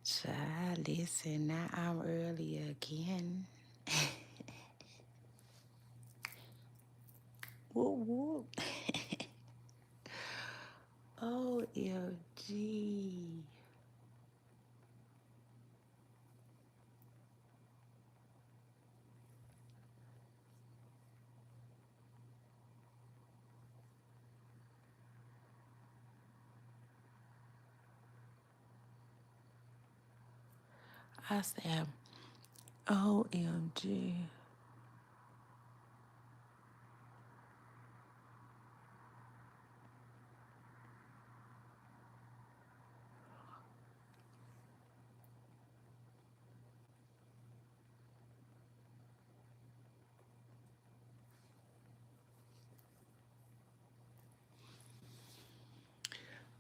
Child, listen, now I'm early again. Whoop whoop. OMG. I said, OMG.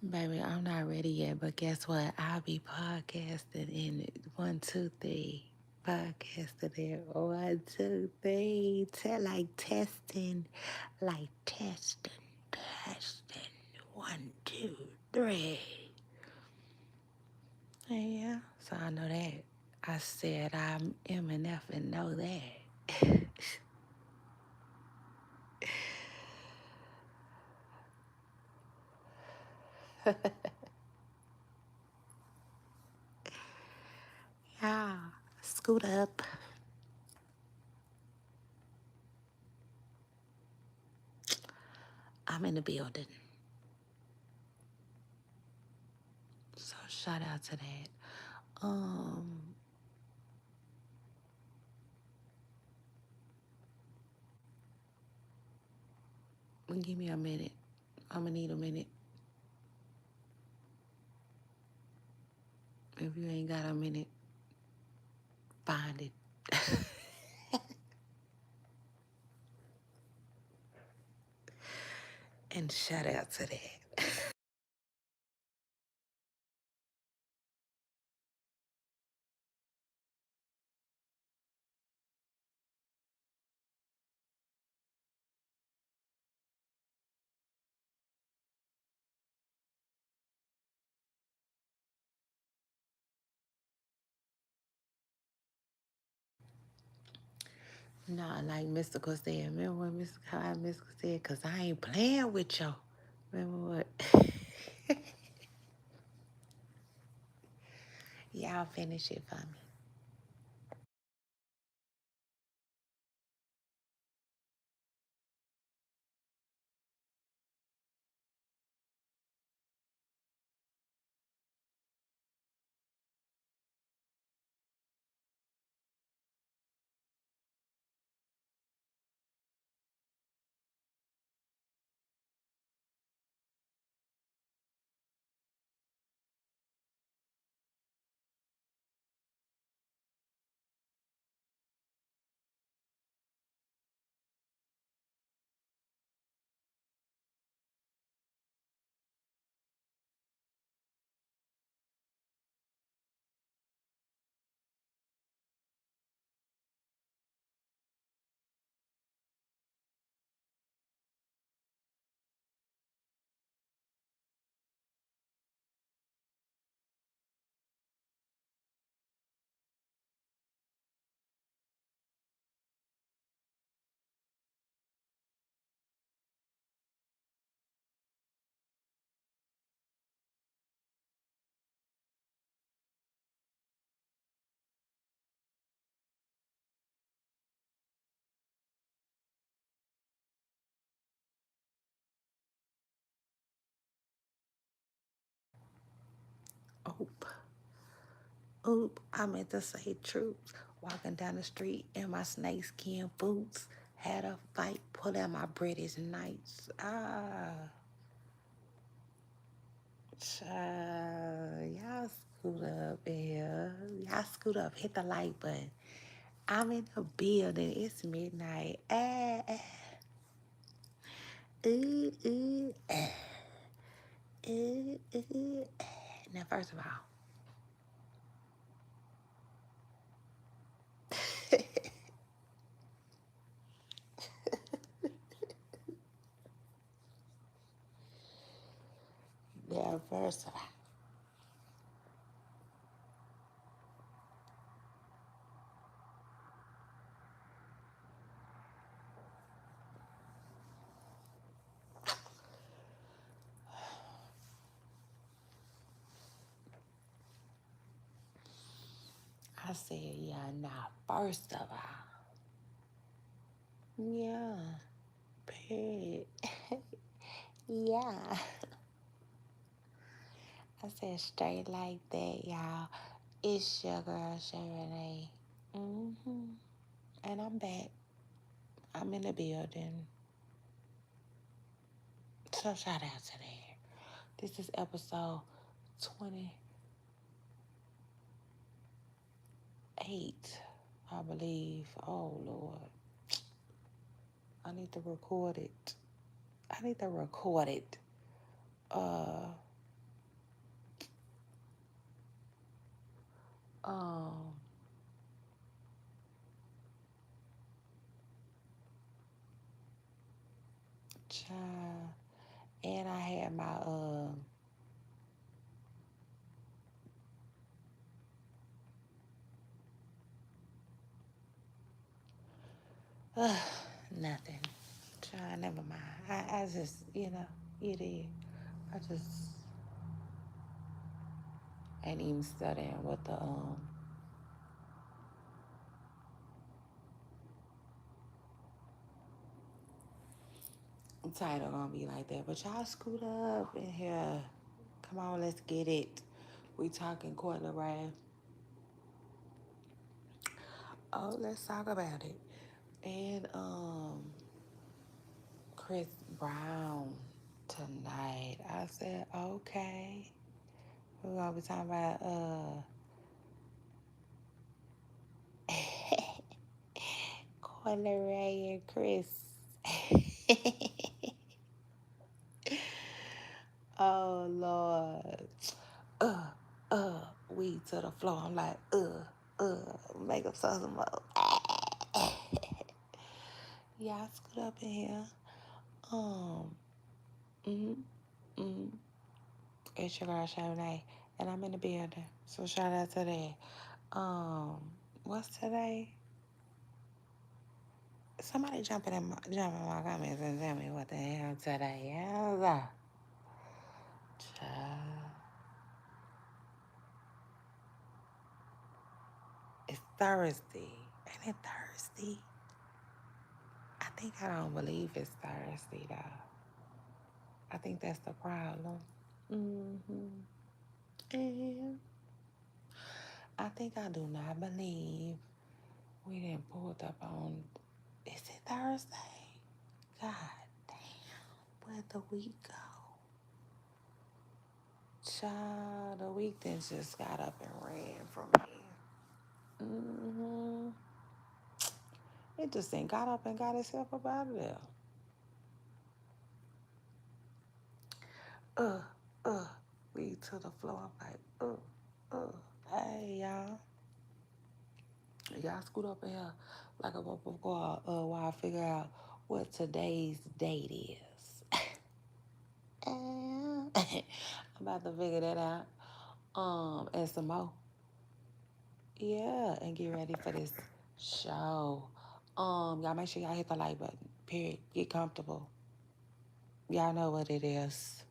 Baby, I'm not ready yet, but guess what? I'll be podcasting in 1, 2, 3. Podcasting in 1, 2, 3. Like testing. Like testing. Testing. 1, 2, 3. Yeah, so I know that. I said I'm MNF and know that. Yeah, scoot up. I'm in the building. So shout out to that. Um, Give me a minute. I'm gonna need a minute. If you ain't got a minute, find it. And shout out to that. Nah, like Mystical said. Remember what Mystical said? Cause I ain't playing with y'all. Remember what? Y'all finish it for me. Oop. Oop. I meant to say truth. Walking down the street in my snakeskin boots. Had a fight, pulled out my British Knights. Y'all scoot up here. Y'all scoot up. Hit the like button. I'm in the building. It's midnight. Ooh, ooh, ooh, ooh. Now, first of all, now, first of all, I said, yeah, now, first of all, yeah, period. Yeah. I said straight like that, y'all. It's your girl, Shay. And I'm back. I'm in the building. So shout out to that. This is episode 28, I believe. Oh, Lord. I need to record it. I need to record it. Uh, um, child. And I had my, nothing. Child, never mind. I just, it is. I just ain't even studying what the, title gonna be like that. But y'all scoot up in here. Come on, let's get it. We talking Courtney Ray. Oh, let's talk about it. And Chris Brown tonight. I said, okay. We're gonna be talking about Courtney Ray and Chris. Oh Lord. Weed to the floor. I'm like, make up some more. Y'all scoot up in here. Um, mm-hmm, mm-hmm. It's your girl Chardonnay, and I'm in the building. So shout out to that. What's today? Somebody jump in my comments and tell me what the hell today is. Child. It's Thursday. Ain't it Thursday? I think I don't believe it's Thursday though. I think that's the problem. Mm-hmm. And I think I do not believe we didn't pull it up on. Is it Thursday? God damn, where'd the week go? Child, the week then just got up and ran from me. Mm-hmm. It just then got up and got itself up out of there. Uh, uh, we to the floor. I'm like, Hey, y'all. Y'all scoot up in here like a before while I figure out what today's date is. I'm about to figure that out. And some more. Yeah, and get ready for this show. Y'all make sure y'all hit the like button. Period. Get comfortable. Y'all know what it is.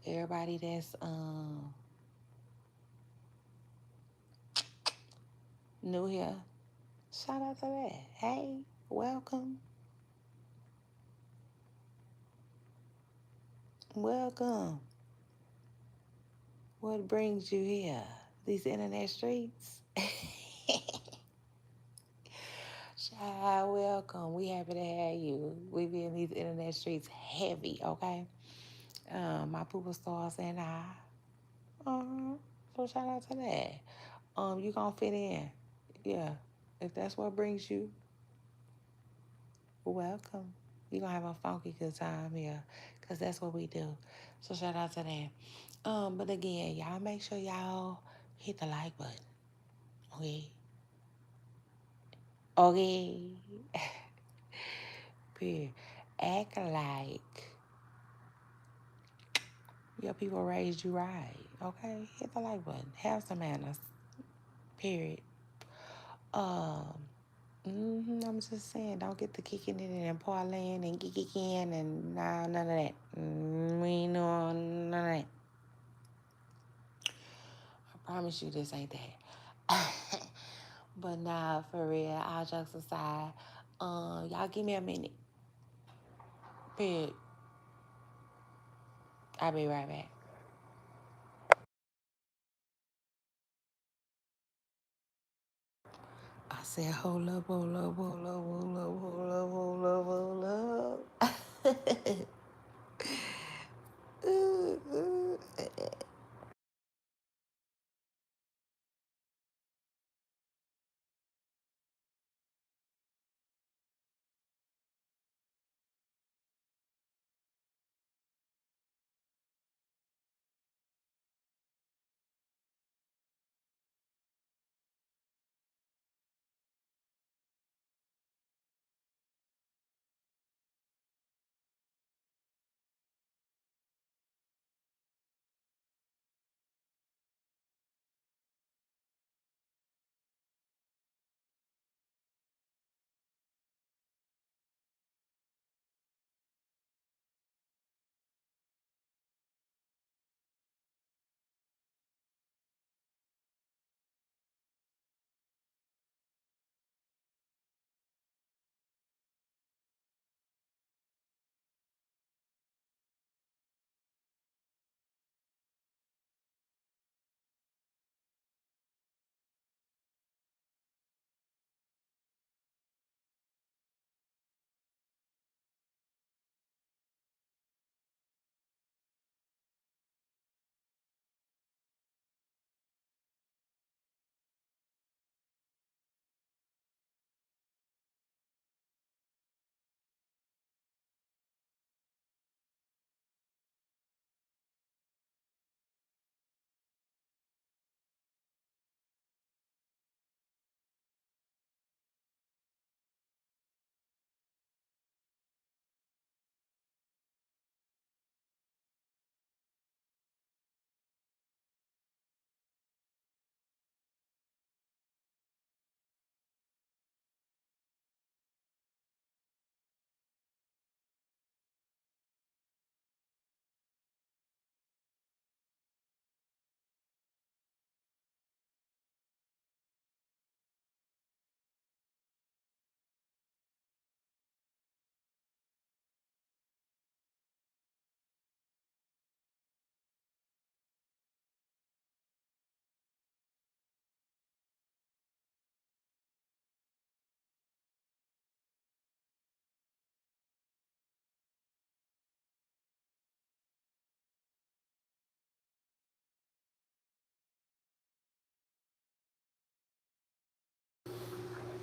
Everybody that's new here, shout out to that. Hey, welcome. Welcome. What brings you here? These internet streets? Child, welcome. We happy to have you. We be in these internet streets heavy, okay? My pooper stars and I. So shout out to that. You gonna fit in. Yeah. If that's what brings you, welcome. You gonna have a funky good time here. Cause that's what we do. So shout out to that. But again, y'all make sure y'all hit the like button. Okay. Okay. Period. Act like your people raised you right. Okay? Hit the like button. Have some manners. Period. Um, I'm just saying, don't get to kicking it and parlaying and kicking and nah, none of that. We ain't doing none of that. I promise you this ain't that. But nah, for real, all jokes aside, y'all give me a minute. Period. I'll be right back. I said, hold up, hold up, hold up, hold up, hold up, hold up, hold up.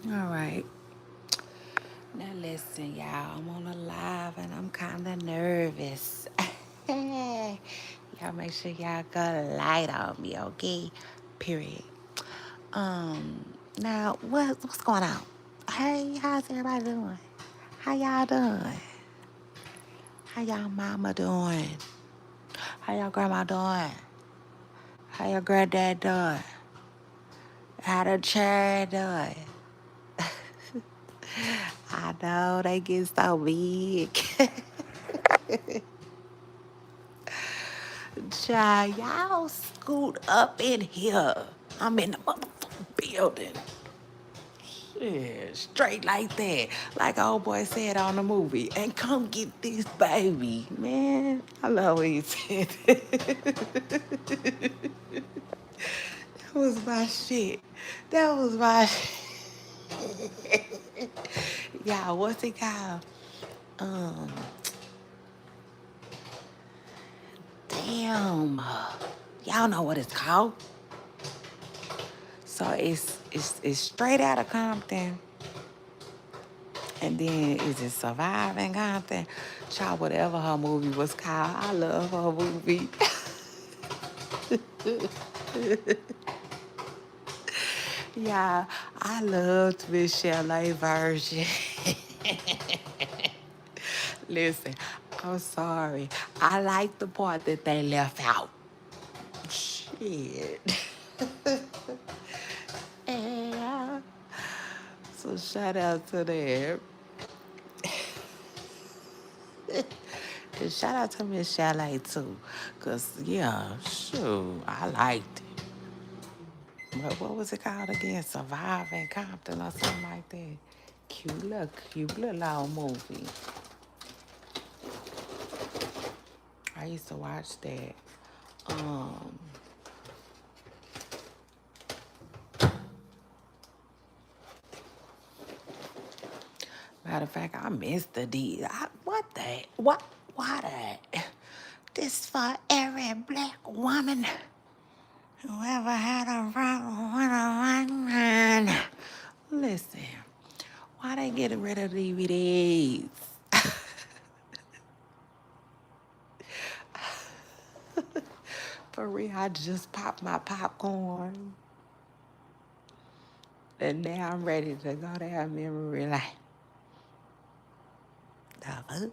All right. Now listen, y'all. I'm on a live and I'm kind of nervous. Y'all make sure y'all got a light on me, okay? Period. Now what's going on? Hey, how's everybody doing? How y'all doing? How y'all mama doing? How y'all grandma doing? How your granddad doing? How the child doing? I know they get so big. Child, y'all scoot up in here. I'm in the motherfucking building. Yeah, straight like that. Like old boy said on the movie. And come get this baby. Man, I love when you said that. That was my shit. That was my Y'all, what's it called? Um, damn. Y'all know what it's called? So it's straight out of Compton. And then is it Surviving Compton? Child, whatever her movie was called. I love her movie. Yeah, I loved Michelle A version. Listen, I'm sorry. I like the part that they left out. Shit. Yeah. So shout out to them. And shout out to Miss Chalet too. Cause yeah, shoot, I liked it. What was it called again? Surviving Compton or something like that. Cute little movie. I used to watch that. Um, Matter of fact, I missed the D. What the? What? Why that? This for every black woman who ever had a problem with a white man. Listen, why they getting rid of DVDs? For real, I just popped my popcorn. And now I'm ready to go down memory lane. The fuck?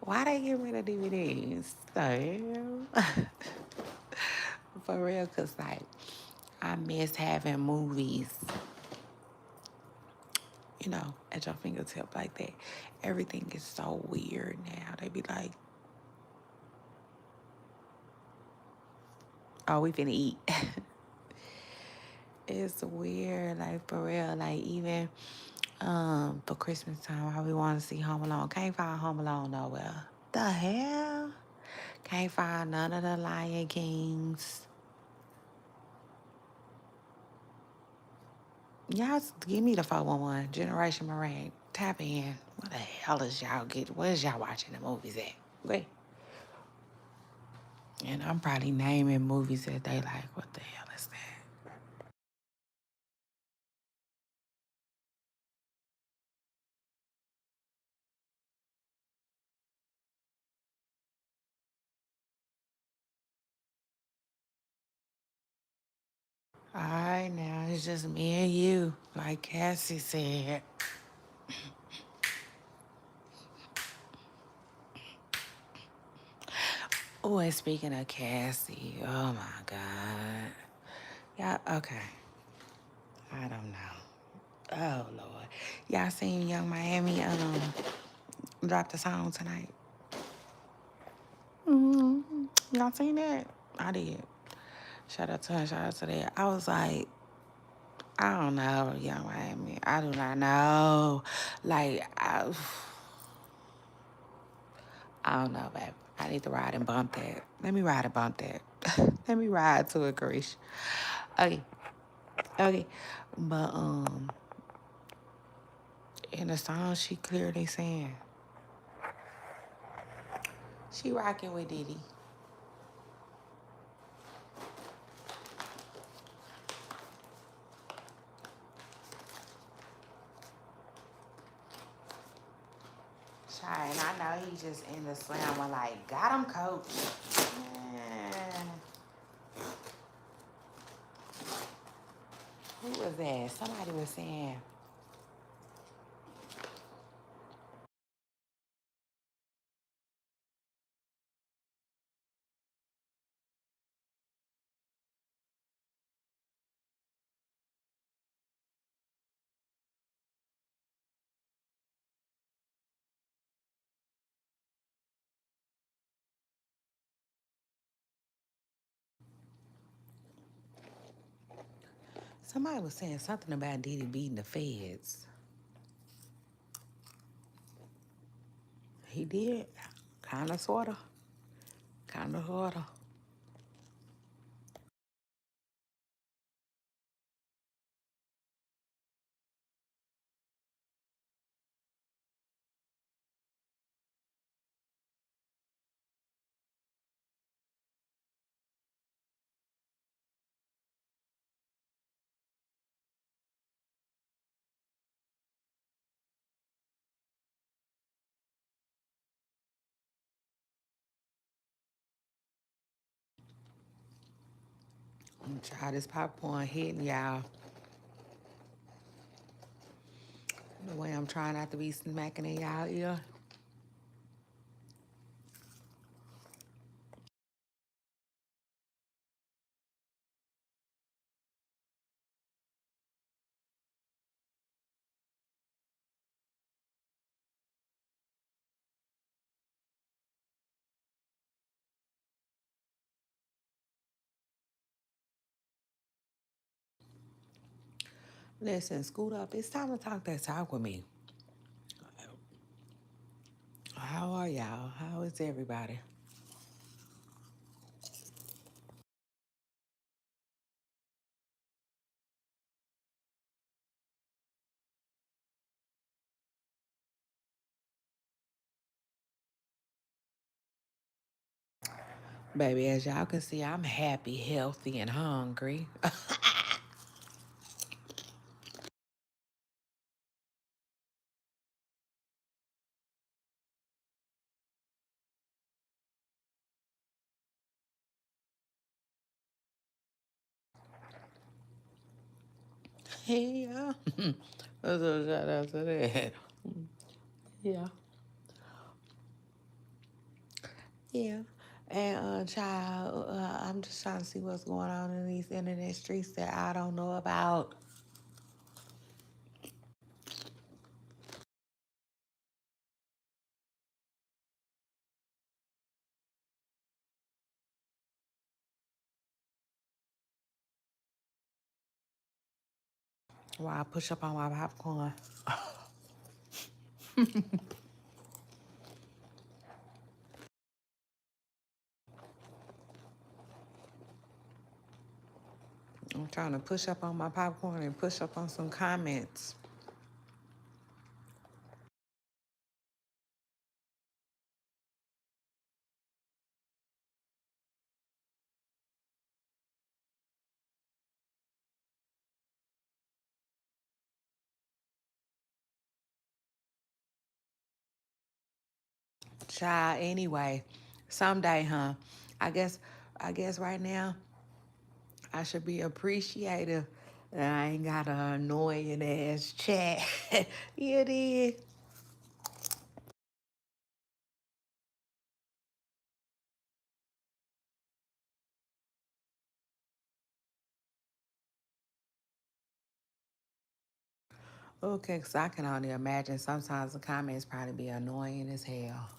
Why they get rid of DVDs? The hell? For real, cause like I miss having movies, at your fingertip like that. Everything is so weird now. They be like, "Oh, we finna eat." It's weird, like for real. Like even for Christmas time, how we want to see Home Alone. Can't find Home Alone nowhere. The hell? Can't find none of the Lion Kings. Y'all give me the 411 Generation Moran. Tap in. What the hell is y'all get? Where's y'all watching the movies at? Wait. And I'm probably naming movies that they like. What the hell is that? All right, now it's just me and you, like Cassie said. Oh, and speaking of Cassie, oh my God. Yeah, okay. I don't know. Oh Lord. Y'all seen Young Miami drop the song tonight? Y'all seen that? I did. Shout out to her, shout out to that. I was like, I don't know, Young Miami. I do not know. Like, I don't know, babe. I need to ride and bump that. Let me ride and bump that. Let me ride to it, Karish. Okay. Okay. But in the song she clearly saying she rocking with Diddy. Shy, and I know he just in the slam one like, got him, coach. Man. Who was that? Somebody was saying, something about Diddy beating the feds. He did. Kinda, sorta. Kinda, sorta. I'm gonna try this popcorn hitting y'all. The way I'm trying not to be smacking in y'all ear. Listen, Scoot Up. It's time to talk that talk with me. How are y'all? How is everybody? Baby, as y'all can see, I'm happy, healthy, and hungry. Yeah. So shout out to that. Yeah. Yeah. And child, I'm just trying to see what's going on in these internet streets that I don't know about. While I push up on my popcorn. I'm trying to push up on my popcorn and push up on some comments. Child, anyway, someday, huh? I guess, I guess right now I should be appreciative that I ain't got an annoying ass chat. You did. Okay, because I can only imagine sometimes the comments probably be annoying as hell.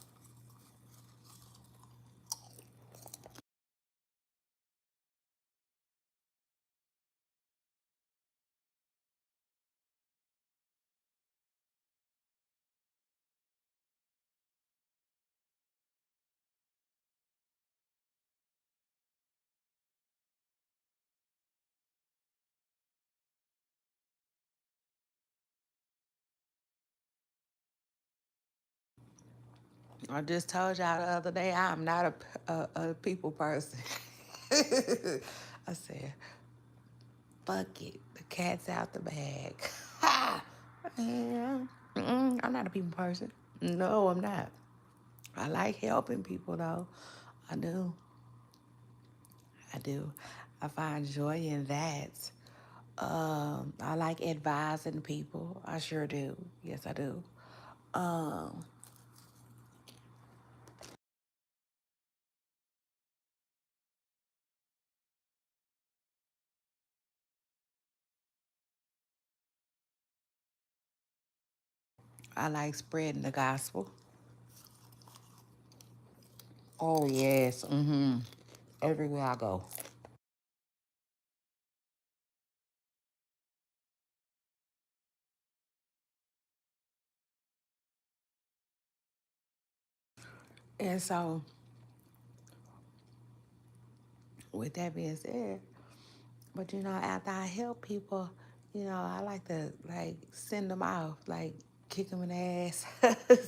I just told y'all the other day I'm not a people person. I said, fuck it. The cat's out the bag. Ha! Yeah. I'm not a people person. No, I'm not. I like helping people though. I do. I do. I find joy in that. I like advising people. I sure do. Yes, I do. Um, I like spreading the gospel. Oh yes. Everywhere I go. And so, with that being said, but after I help people, I like to like send them off, like kick them in the ass,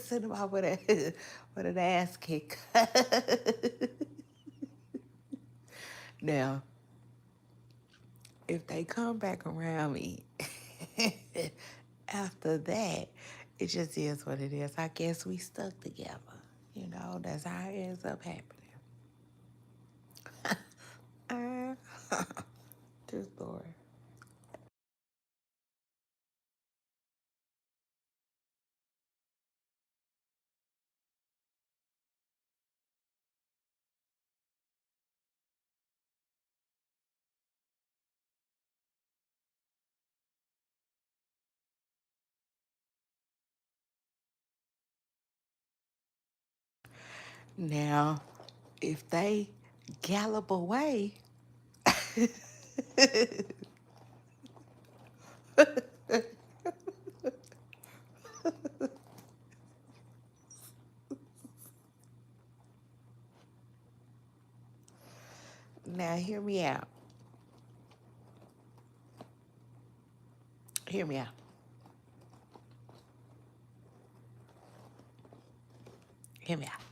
send them off with a with an ass kick. Now, if they come back around me after that, it just is what it is. I guess we stuck together. That's how it ends up happening. True story. Now, if they gallop away, Now, hear me out. Hear me out. Hear me out.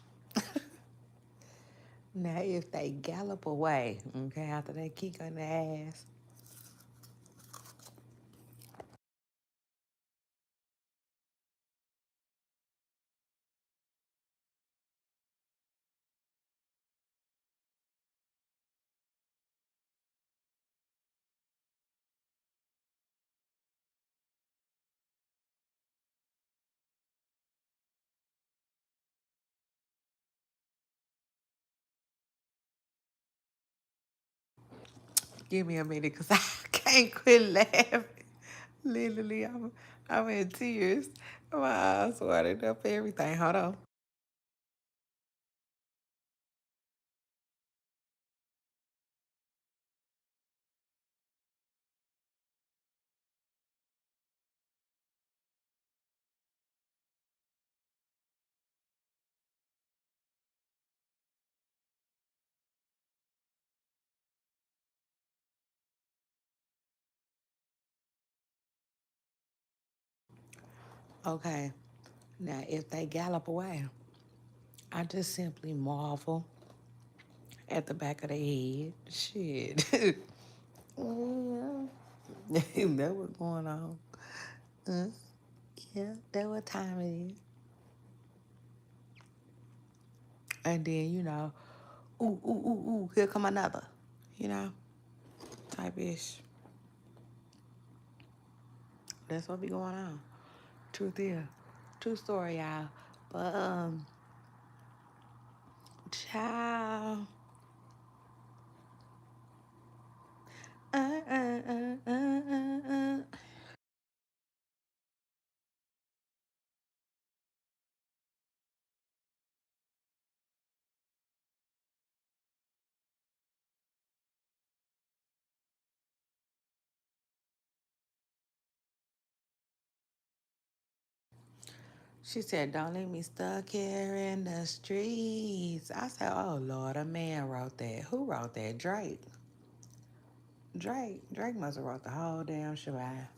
Now, if they gallop away, okay, after they kick on the ass, give me a minute because I can't quit laughing. Literally, I'm in tears. My eyes watered up, everything. Hold on. Okay. Now, if they gallop away, I just simply marvel at the back of their head. Shit. Yeah. That was going on. Uh, yeah, that what time it is. And then, ooh, ooh, ooh, ooh, here come another, you know, type ish. That's what be going on. Truth is. True story, y'all. But, child. Uh, uh, uh, uh, uh. She said, don't leave me stuck here in the streets. I said, oh, Lord, a man wrote that. Who wrote that? Drake. Drake must have wrote the whole damn shebang.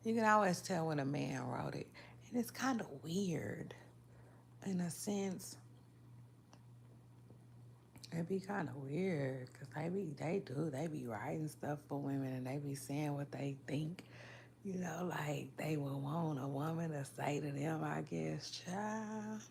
You can always tell when a man wrote it. And it's kind of weird in a sense. It'd be kind of weird because they be writing stuff for women and they be saying what they think. Like they would want a woman to say to them, I guess, child.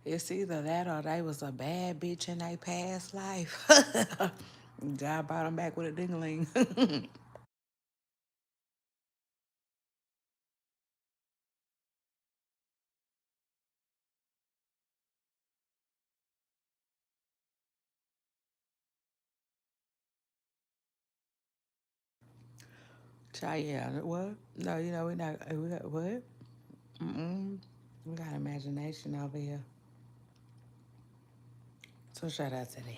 It's either that or they was a bad bitch in their past life. God brought them back with a dingling. Child, yeah, what? No, we're not, we got, what? Mm-mm. We got imagination over here. So shout out to that.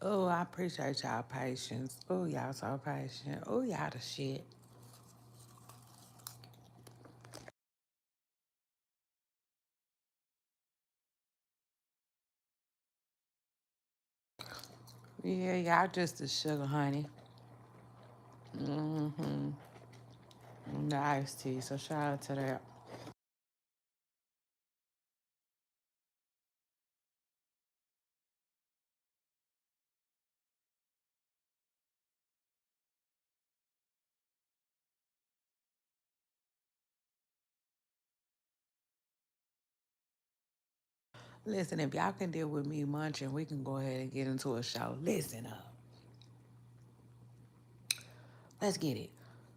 Oh, I appreciate y'all patience. Oh, y'all so patient. Oh, y'all the shit. Yeah, y'all just the sugar honey. Mm-hmm. The iced tea. So shout out to that. Listen, if y'all can deal with me munching, we can go ahead and get into a show. Listen up. Let's get it.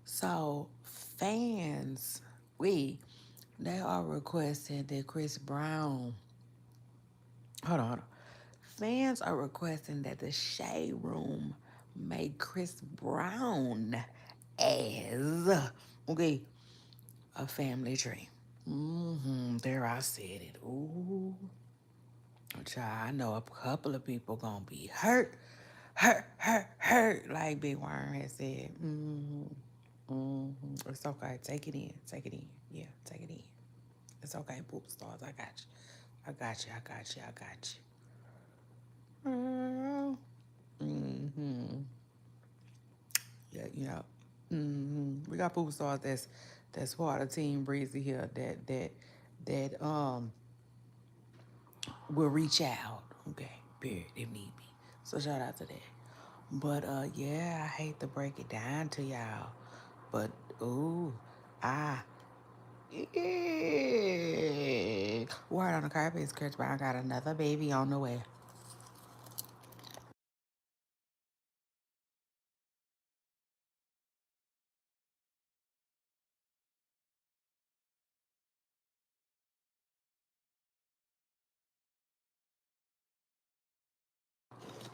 So, fans, they are requesting that Chris Brown, hold on. Fans are requesting that the Shade Room make Chris Brown as, okay, a family tree. There I said it. Ooh, child, I know a couple of people gonna be hurt, hurt, like Big Worm has said. It's okay. Take it in. Take it in. Yeah, take it in. It's okay, poop stars. I got you. I got you. I got you. I got you. Mm-hmm. Yeah, you know. We got poop stars that's part of Team Breezy here that will reach out. Okay, period, if need be. So shout out to that. But yeah, I hate to break it down to y'all. But ooh, I yeah. Word on the carpet is Chris Brown got another baby on the way.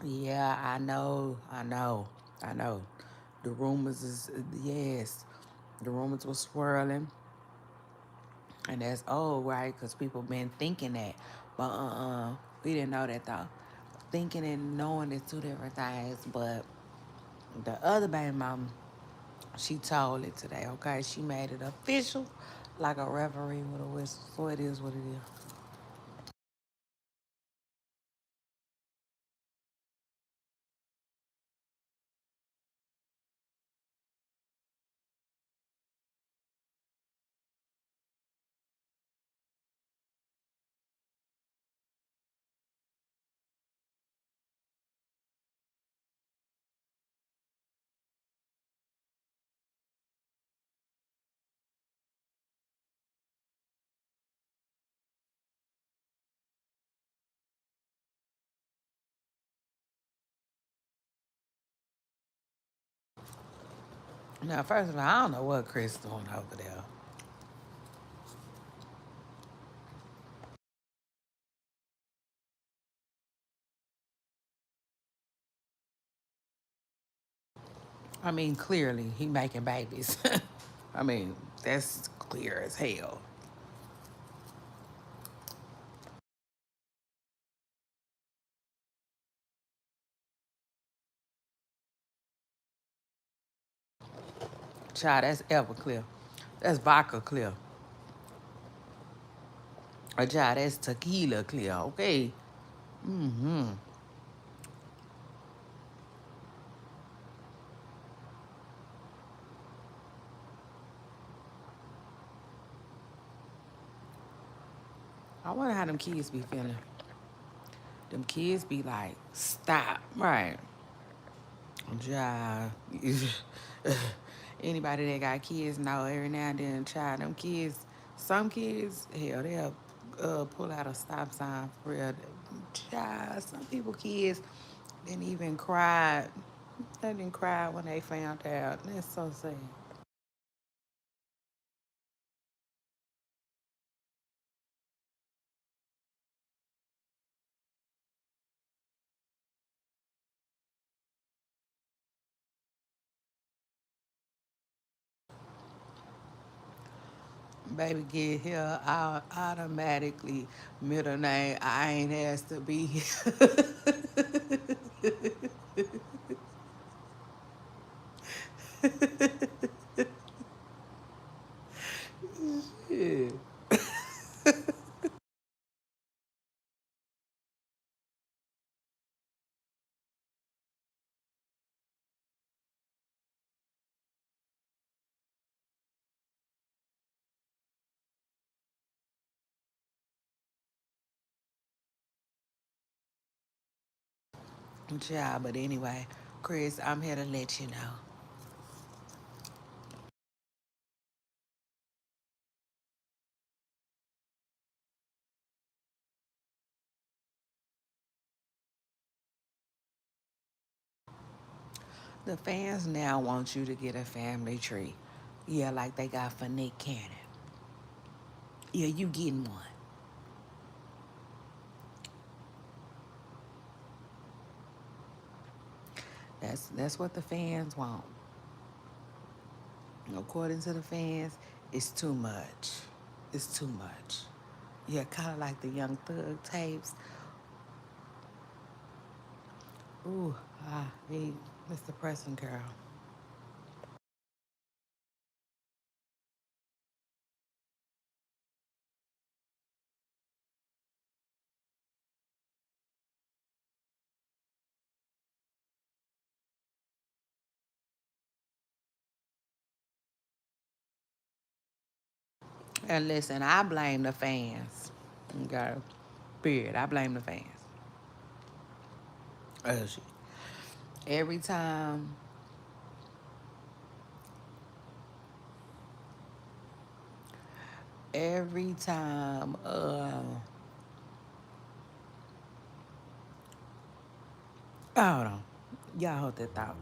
Yeah, I know. The rumors is yes, the rumors was swirling, and that's old, right? Because people been thinking that, but we didn't know that though. Thinking and knowing is two different things. But the other baby mama, she told it today. Okay, she made it official, like a referee with a whistle. So it is what it is. Now, first of all, I don't know what Chris doing over there. I mean, clearly he making babies. I mean, that's clear as hell. Child, that's ever clear. That's vodka clear. Or child, that's tequila clear. Okay. I wonder how them kids be feeling. Them kids be like, stop. Right. Child. Anybody that got kids know every now and then, child, them kids, some kids, hell, they'll pull out a stop sign for real. Child, some people kids didn't even cry. They didn't cry when they found out. That's so sad. Baby get here, I automatically middle name I ain't has to be. Yeah, but anyway, Chris, I'm here to let you know. The fans now want you to get a family tree. Yeah, like they got for Nick Cannon. Yeah, you getting one. That's what the fans want. According to the fans, it's too much. It's too much. Yeah, kind of like the Young Thug tapes. Ooh, he, Mr. Pressing Girl. And listen, I blame the fans. Okay, period. I blame the fans. Shit. Every time, every time, hold on. Y'all hold that thought.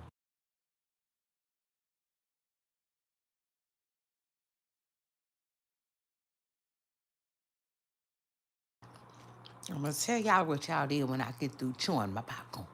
I'm gonna tell y'all what y'all did when I get through chewing my popcorn.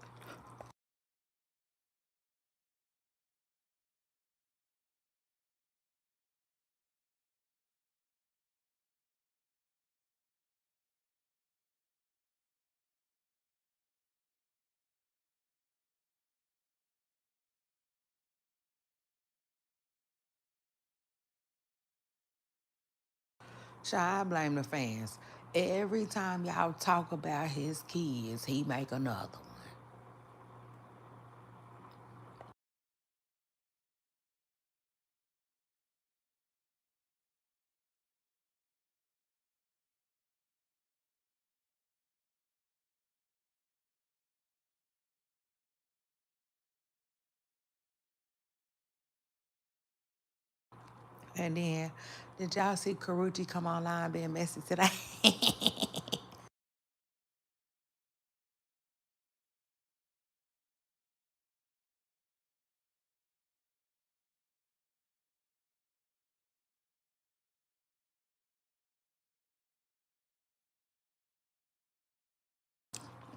So I blame the fans. Every time y'all talk about his kids, he make another one. And then, did y'all see Karuchi come online being messy today?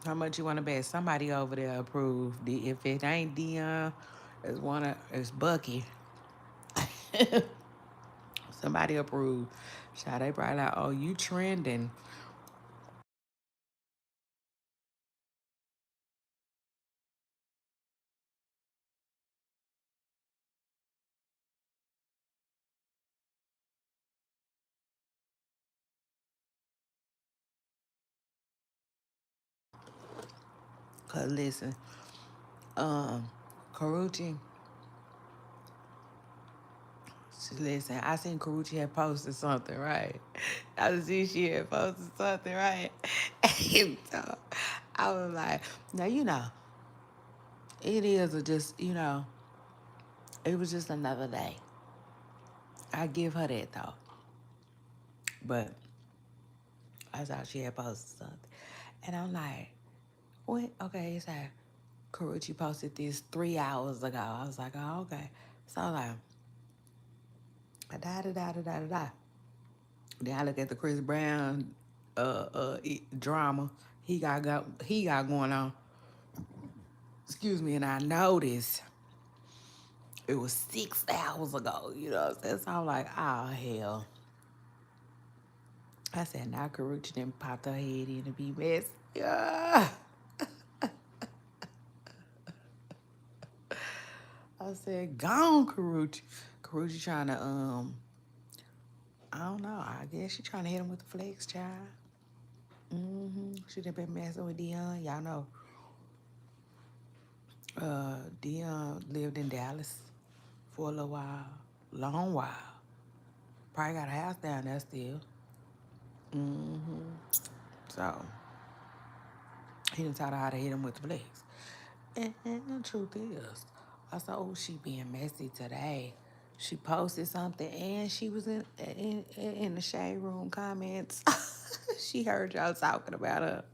How much you want to bet? Somebody over there approved. If it ain't Dion, it's Bucky. Somebody approved. So they probably like, oh, you trending. Cause listen, um, Karuchi, listen, I seen Karuchi had posted something, right? I see she had posted something, right? And so I was like, now it is a just, it was just another day. I give her that though. But I thought she had posted something. And I'm like, what? Okay, it's like Karuchi posted this 3 hours ago. I was like, oh, okay. So I was like, da da da da da da da. Then I look at the Chris Brown drama he got going on. Excuse me, and I noticed it was 6 hours ago. You know what I'm saying? So I'm like, oh hell. I said, now Karuchi didn't pop her head in to be messy. Yeah. I said, gone, Karuchi. Karuchi trying to, I don't know. I guess she trying to hit him with the flex, child. She done been messing with Dion. Y'all know, Dion lived in Dallas for a little while, long while. Probably got a house down there still. So he done taught her how to hit him with the flex. And the truth is, I said, oh, she being messy today. She posted something and she was in the shade room comments. She heard y'all talking about her.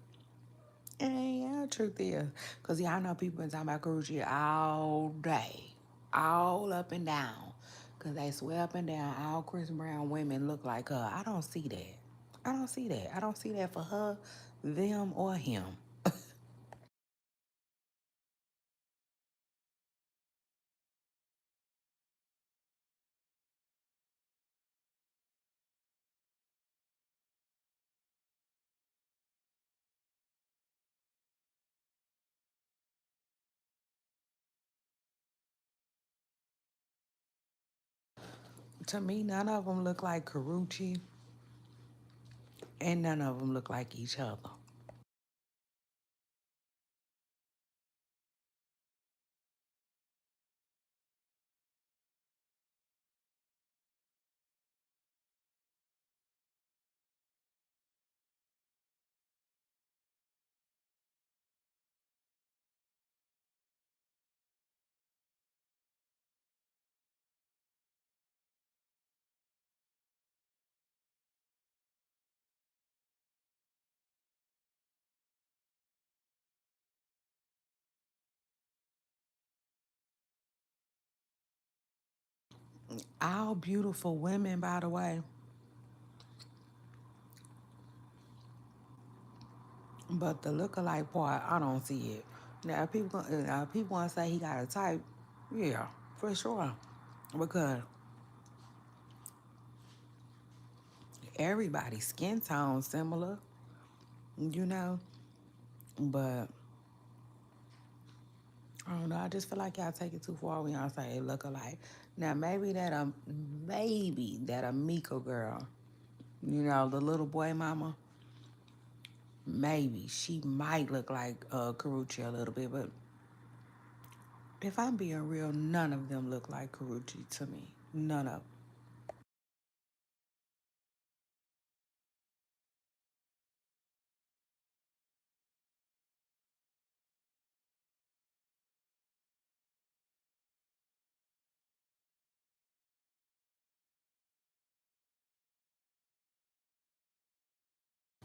And yeah, the truth is, because y'all know people been talking about Karuchi all day, all up and down. Because they swear up and down, all Chris Brown women look like her. I don't see that. I don't see that. I don't see that for her, them, or him. To me, none of them look like Karuchi, and none of them look like each other. All beautiful women, by the way, but the look-alike part, I don't see it. Now, people want to say he got a type, yeah, for sure, because everybody's skin tone similar, you know. But I don't know. I just feel like y'all take it too far when y'all say it look alike. Now maybe that a Miko girl, you know, the little boy mama, maybe she might look like Karuchi a little bit, but if I'm being real, none of them look like Karuchi to me. None of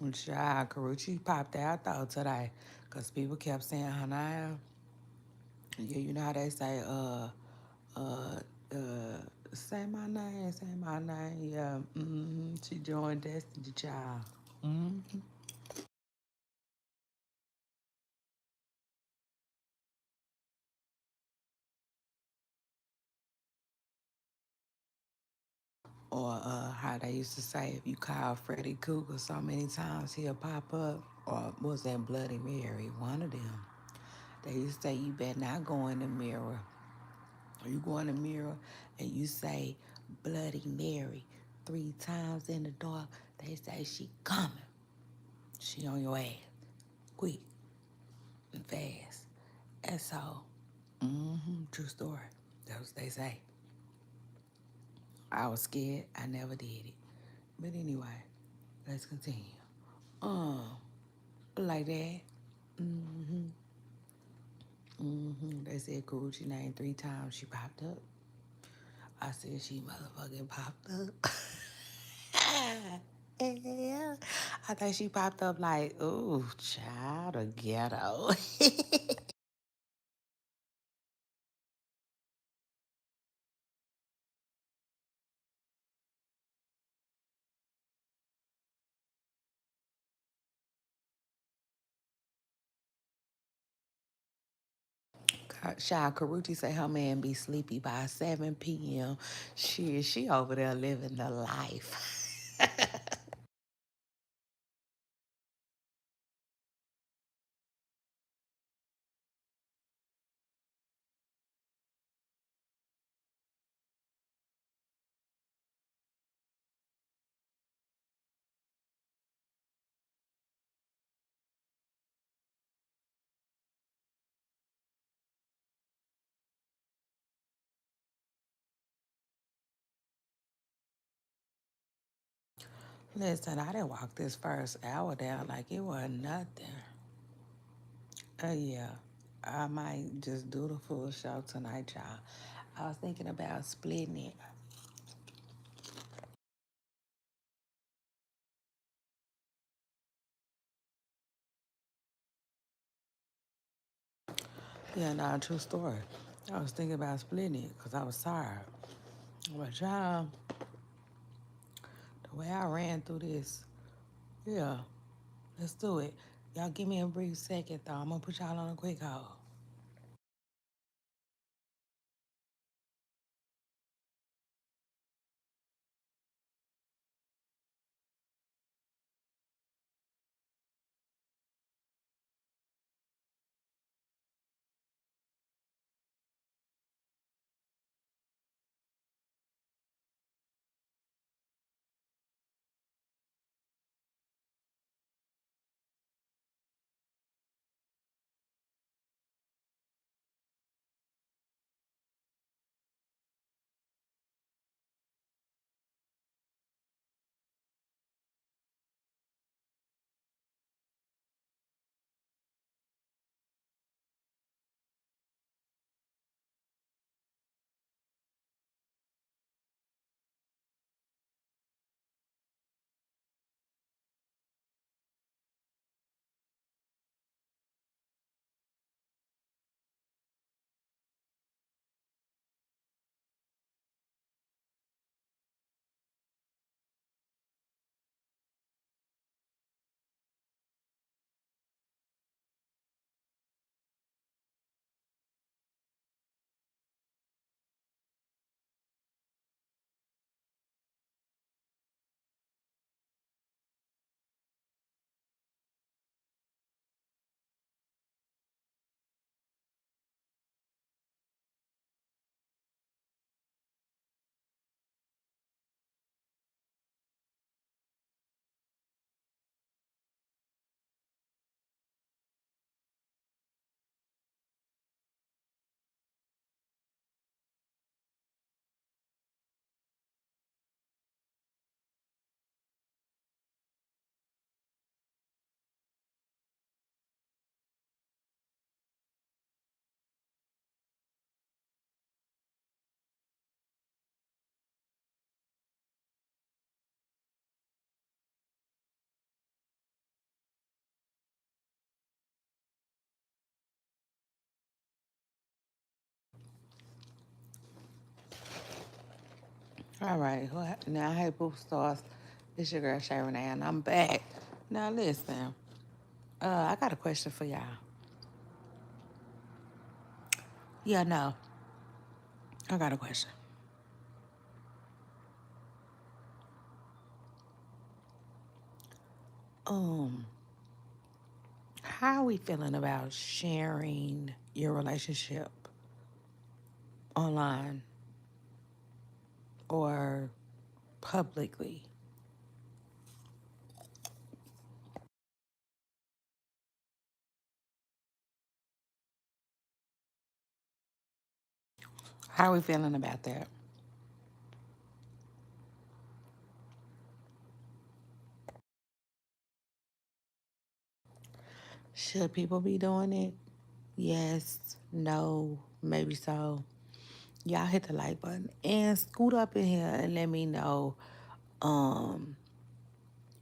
them. Child, Karuchi popped out though today, cause people kept saying her name. Yeah, you know how they say, uh, say my name. Yeah, she joined Destiny Child. Mm-hmm. Or how they used to say, if you call Freddy Cougar so many times, he'll pop up. Or was that Bloody Mary? One of them. They used to say, you better not go in the mirror. Or you go in the mirror and you say, Bloody Mary 3 times in the dark. They say, she coming. She on your ass. Quick and fast. And so, true story. That's what they say. I was scared. I never did it. But anyway, let's continue. Um, like that. They said Karuchi name 3 times. She popped up. I said she motherfucking popped up. Yeah. I think she popped up like, ooh, child of ghetto. Child Karuchi say her man be sleepy by 7 p.m. She over there living the life. Listen, I didn't walk this first hour down like it wasn't nothing. Yeah. I might just do the full show tonight, y'all. I was thinking about splitting it. Yeah, no, true story. I was thinking about splitting it because I was tired. But y'all, the way I ran through this, yeah, let's do it. Y'all give me a brief second though. I'm gonna put y'all on a quick hold. All right, now hey Boof Stars. It's your girl Shay Renee and I'm back. Now listen, I got a question for y'all. Yeah, no, I got a question. Um, how are we feeling about sharing your relationship online or publicly? How are we feeling about that? Should people be doing it? Yes, no, maybe so. Y'all hit the like button and scoot up in here and let me know um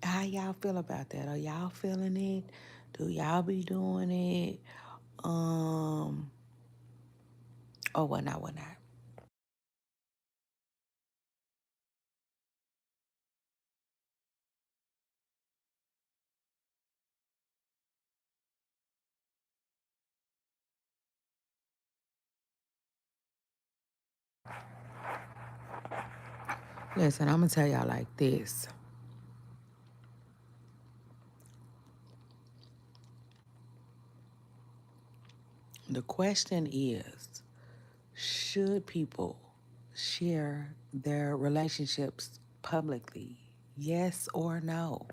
how y'all feel about that. Are y'all feeling it? Do y'all be doing it? Um or whatnot, whatnot. Listen, I'm gonna tell y'all like this. The question is, should people share their relationships publicly? Yes or no?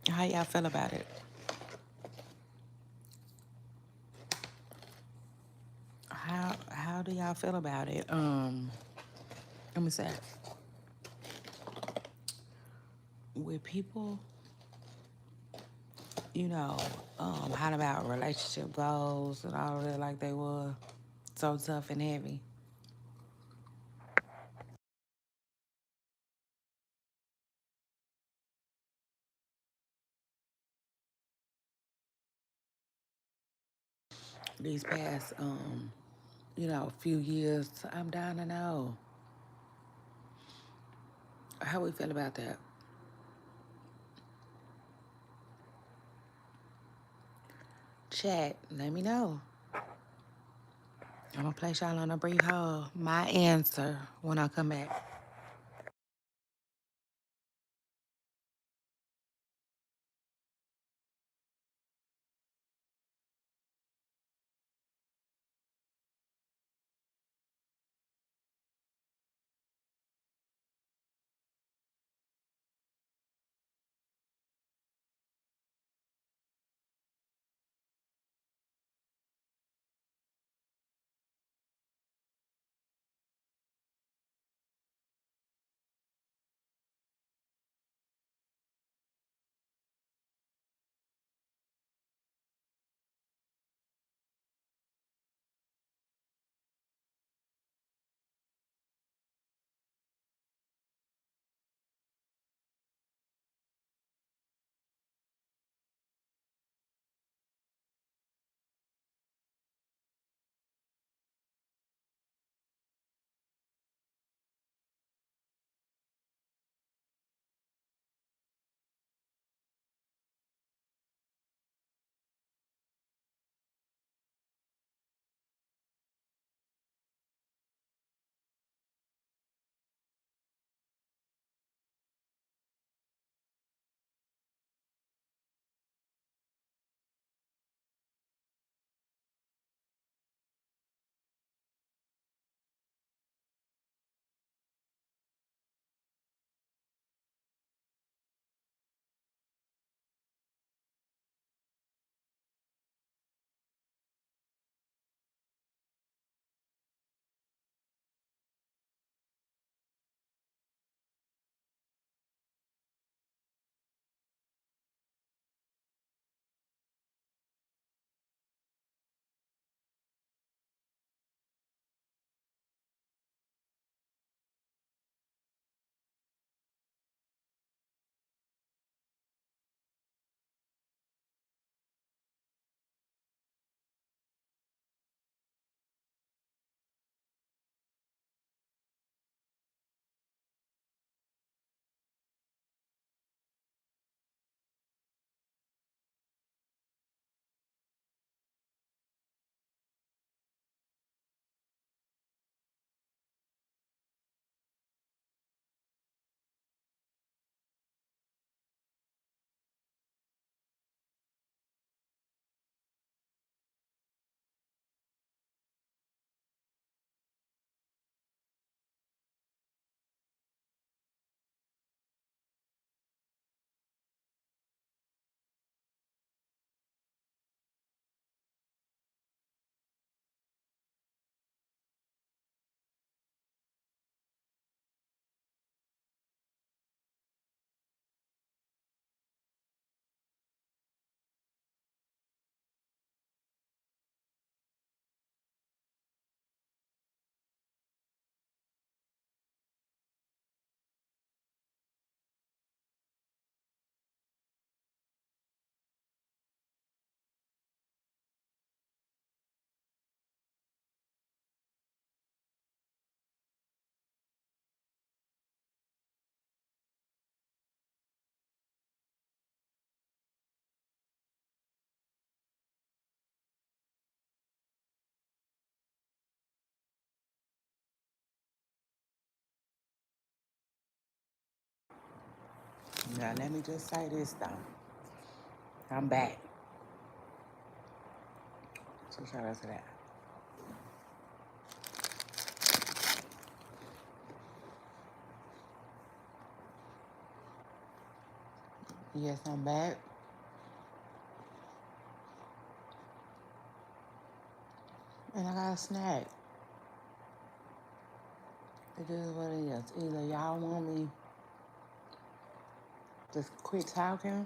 How y'all feel about it? How do y'all feel about it? Let me say, with people, you know, how about relationship goals and all of that like they were so tough and heavy. These past few years, I'm down to know. How we feel about that? Chat, let me know. I'm gonna place y'all on a brief hold. My answer when I come back. Now let me just say this though. I'm back. So shout out to that. Yes, I'm back. And I got a snack. It is what it is. Either y'all want me to quit talking.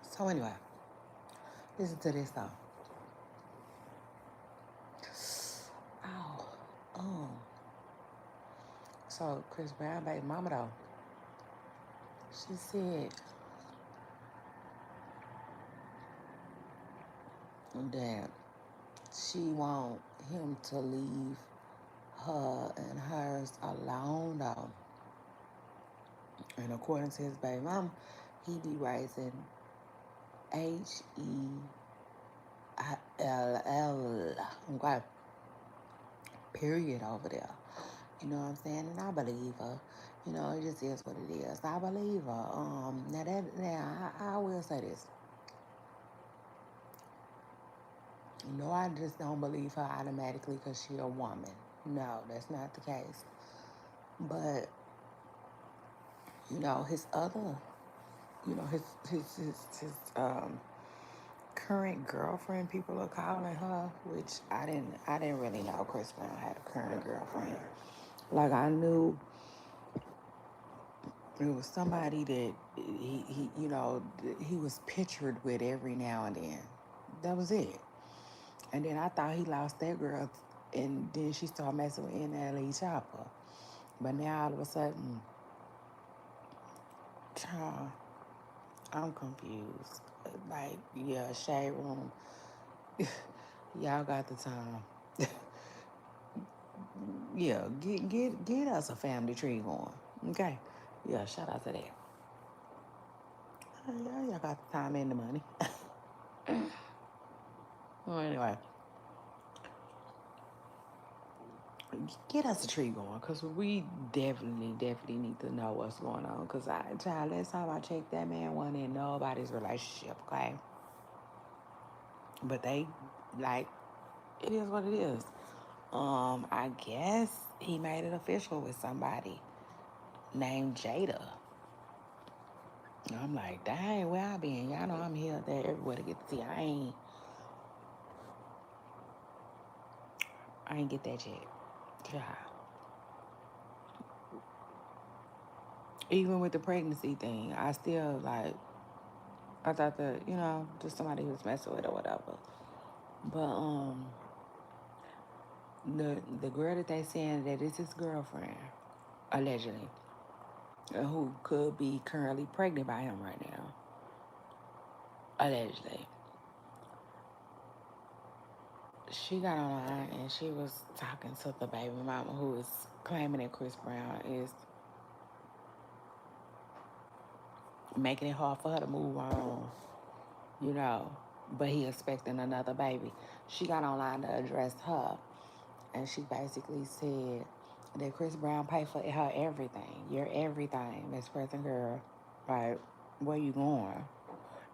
So anyway, listen to this though. Ow. Oh. So Chris Brown baby mama though, she said that she want him to leave her and hers alone though. And according to his baby mama, he be raising Hell. Okay. Period over there. You know what I'm saying? And I believe her. You know, it just is what it is. I believe her. Now I will say this. No, I just don't believe her automatically because she a woman. No, that's not the case. But his other, his current girlfriend, people are calling her, which I didn't really know Chris Brown had a current girlfriend. Like I knew it was somebody that he was pictured with every now and then. That was it. And then I thought he lost that girl, and then she started messing with NLE Chopper. But now all of a sudden, child, I'm confused. Like, yeah, Shade Room, y'all got the time. Yeah, get us a family tree going. Okay. Yeah, shout out to that. Yeah, y'all got the time and the money. Well, anyway, get us a tree going, because we definitely need to know what's going on. Because last time I checked, that man wasn't in nobody's relationship, okay? But they, like, it is what it is. I guess he made it official with somebody named Jada. And I'm like, dang, where I been? Y'all know I'm here, there, everywhere to get to see. I ain't get that yet. Yeah. Even with the pregnancy thing, I still like. I thought that just somebody who was messing with or whatever. But the girl that they saying that is his girlfriend, allegedly, who could be currently pregnant by him right now, allegedly. She got online and she was talking to the baby mama who is claiming that Chris Brown is making it hard for her to move on, you know, but he expecting another baby. She got online to address her, and she basically said that Chris Brown paid for her everything. Your everything, Miss Present Girl. Like, where you going?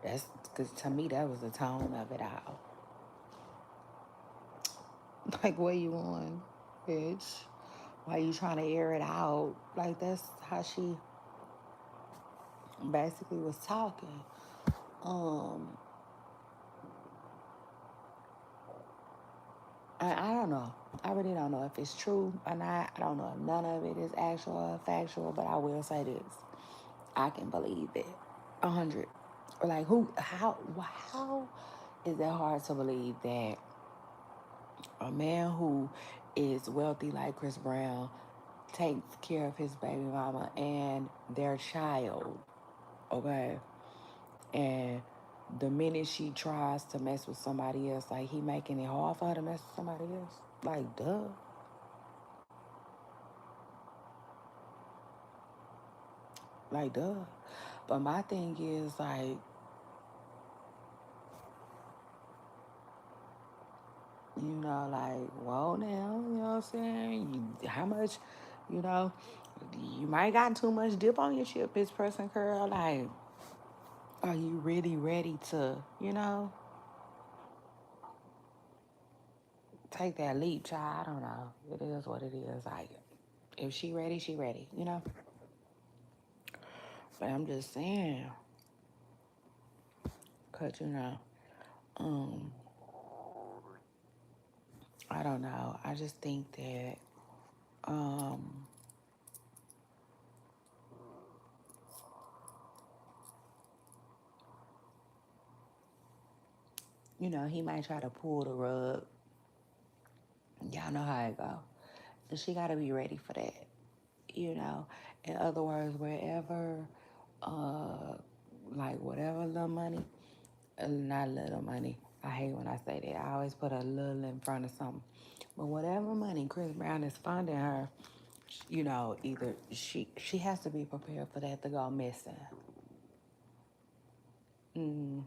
That's because to me that was the tone of it all. Like, where you going, bitch? Why you trying to air it out? Like, that's how she basically was talking. Um, I don't know. I really don't know if it's true or not. I don't know if none of it is actual or factual, but I will say this. I can believe it. 100. Like, how is that hard to believe that a man who is wealthy like Chris Brown takes care of his baby mama and their child, okay? And the minute she tries to mess with somebody else, like he making it hard for her to mess with somebody else. Like, duh. Like, duh. But my thing is, like, like, whoa now, you know what I'm saying? How much, you know, you might got too much dip on your chip, this person, girl. Like, are you really ready to, take that leap, child? I don't know. It is what it is. Like, If she ready, she ready, you know? But I'm just saying, cause um, I don't know. I just think that, um, he might try to pull the rug. Y'all know how it go. And she gotta be ready for that, you know? In other words, wherever, uh, like whatever little money, not little money. I hate when I say that. I always put a little in front of something. But whatever money Chris Brown is funding her, either she has to be prepared for that to go missing. Hmm.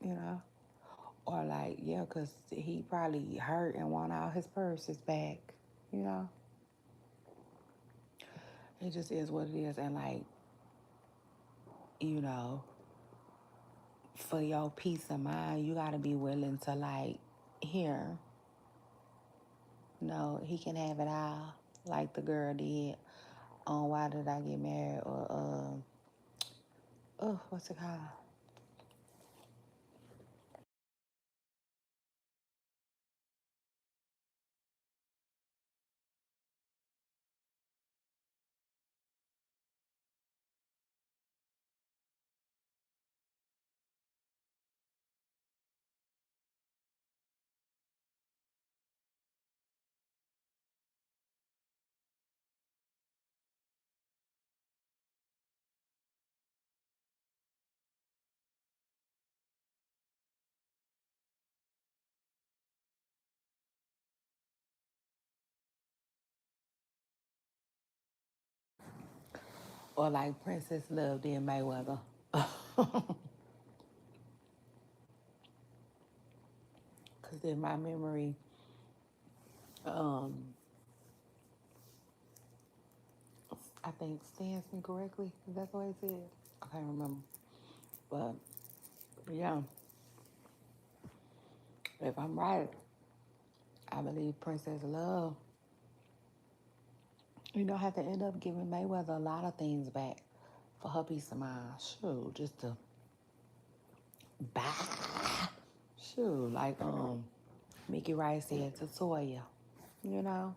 You know, or like yeah, cause he probably hurt and want all his purses back. You know, it just is what it is, and like you know, for your peace of mind, you gotta be willing to like here. No, he can have it all, like the girl did on Why Did I Get Married or oh, what's it called? Or like Princess Love did Mayweather. Because in my memory, um, I think stands me correctly. Is that the way it said? I can't remember. But yeah, if I'm right, I believe Princess Love, have to end up giving Mayweather a lot of things back for her peace of mind. Shoot, just to buy. Shoot, like Mickey Rice said to Toya. You know,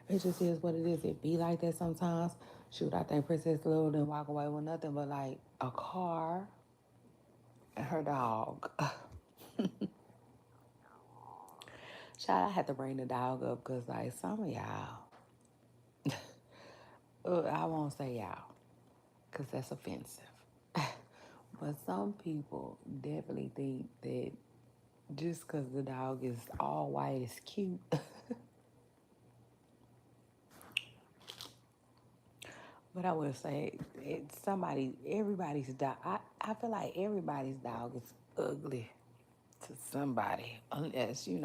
it just is what it is. It be like that sometimes. Shoot, I think Princess Lil didn't walk away with nothing but like a car and her dog. Child, I had to bring the dog up because like some of y'all, I won't say y'all because that's offensive. But some people definitely think that just because the dog is all white is cute. But I would say everybody's dog. I feel like everybody's dog is ugly to somebody, unless you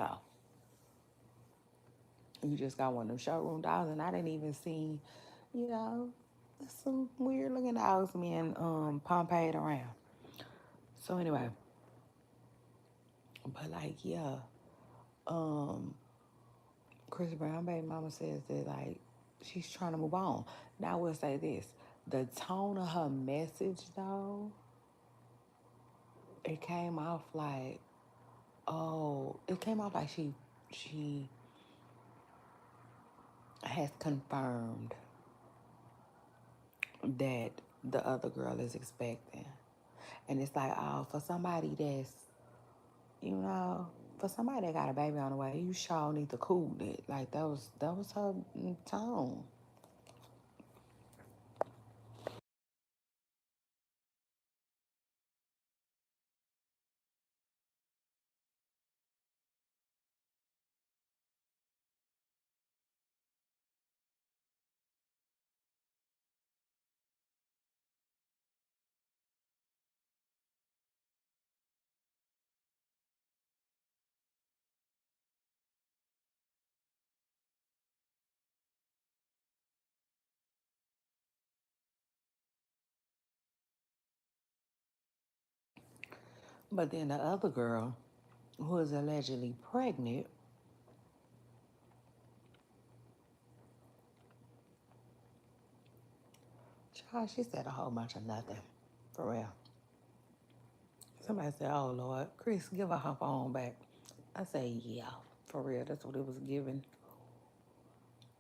just got one of them showroom dogs, and I didn't even see, you know, some weird looking dogs being Pompeii around. So anyway, but like yeah, um, Chris Brown baby mama says that like she's trying to move on. Now I will say this: the tone of her message though, it came off like it came off like she has confirmed that the other girl is expecting. And it's like, oh, for somebody that's, you know, for somebody that got a baby on the way, you sure need to cool it. Like that was her tone. But then the other girl, who is allegedly pregnant. Child, she said a whole bunch of nothing. For real. Somebody said, oh Lord, Chris, give her phone back. I say, yeah, for real. That's what it was giving.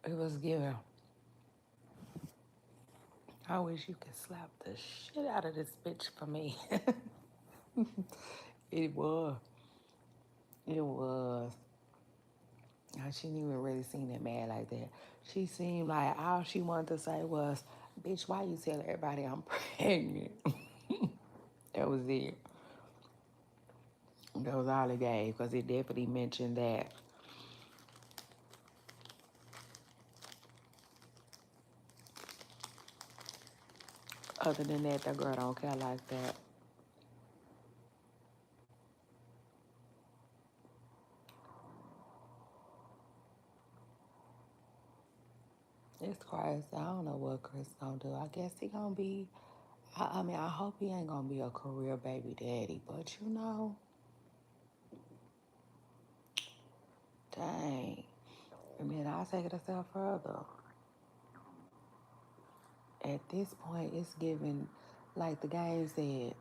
It was giving. I wish you could slap the shit out of this bitch for me. It was. It was. She didn't even really seem that mad like that. She seemed like all she wanted to say was, bitch, why you tell everybody I'm pregnant? That was it. That was all it gave, because it definitely mentioned that. Other than that, that girl don't care like that. It's crazy. I don't know what Chris gonna do. I guess he gonna be, I mean, I hope he ain't gonna be a career baby daddy, but you know, dang. And then I'll take it a step further. At this point, it's given, like the game said,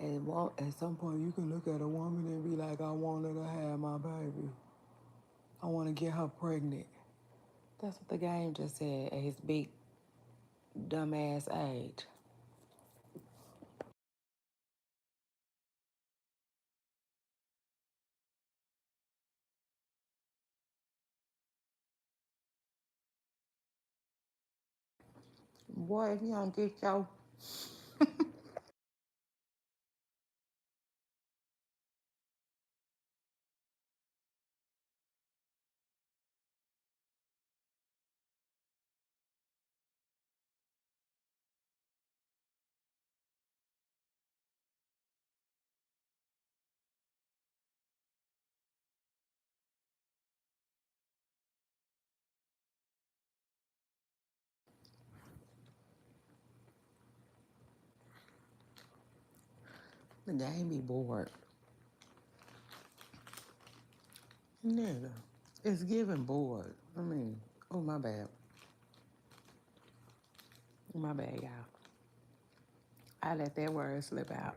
at some point you can look at a woman and be like, I want her to have my baby. I want to get her pregnant. That's what the game just said at his big dumbass age. Boy, if you don't get your the game be bored. Nigga, it's giving bored. I mean, oh my bad. My bad, y'all. I let that word slip out.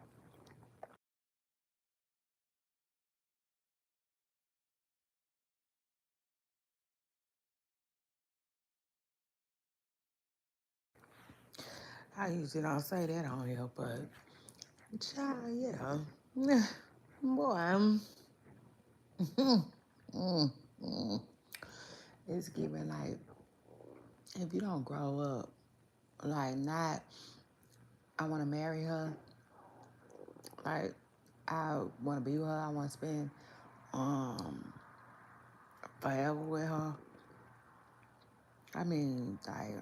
I usually don't say that on here, but child, yeah. Boy, it's giving like if you don't grow up, like not I wanna marry her, like I wanna be with her, I wanna spend um forever with her. I mean like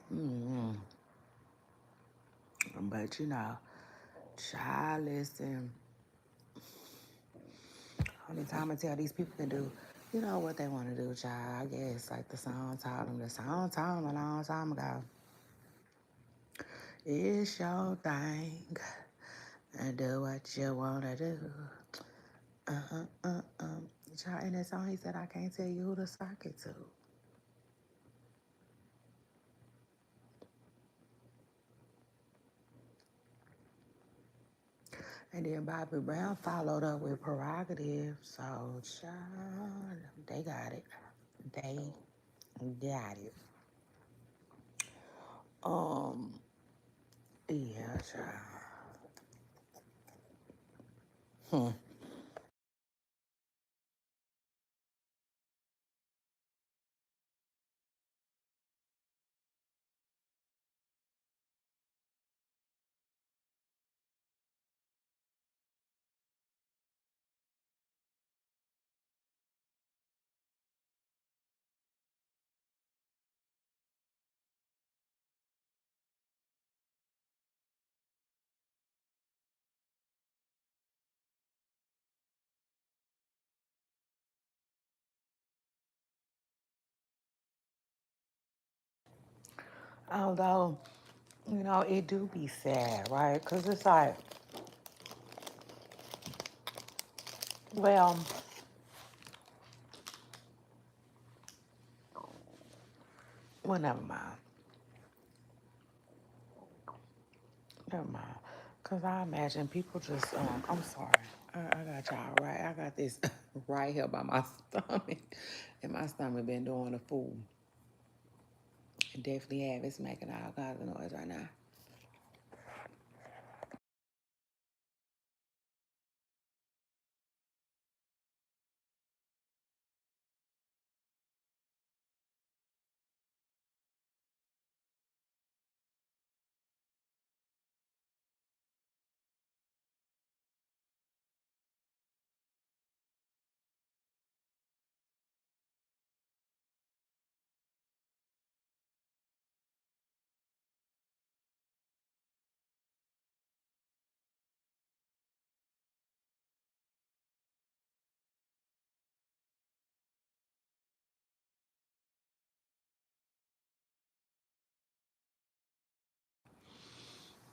but you know, child listen, only time I tell these people can do, you know what they want to do, child. I guess like the song told them. The song told them a long time ago. It's your thing. And do what you want to do. Child, in that song, he said, I can't tell you who to sock it to. And then Bobby Brown followed up with Prerogative. So, child, they got it. They got it. Um, yeah, child. Although, you know, it do be sad, right? Because it's like, well, Well, never mind. Never mind. Because I imagine people just, I'm sorry. I got y'all right. I got this right here by my stomach. And my stomach been doing the fool. It definitely have. It's making all kinds of noise right now.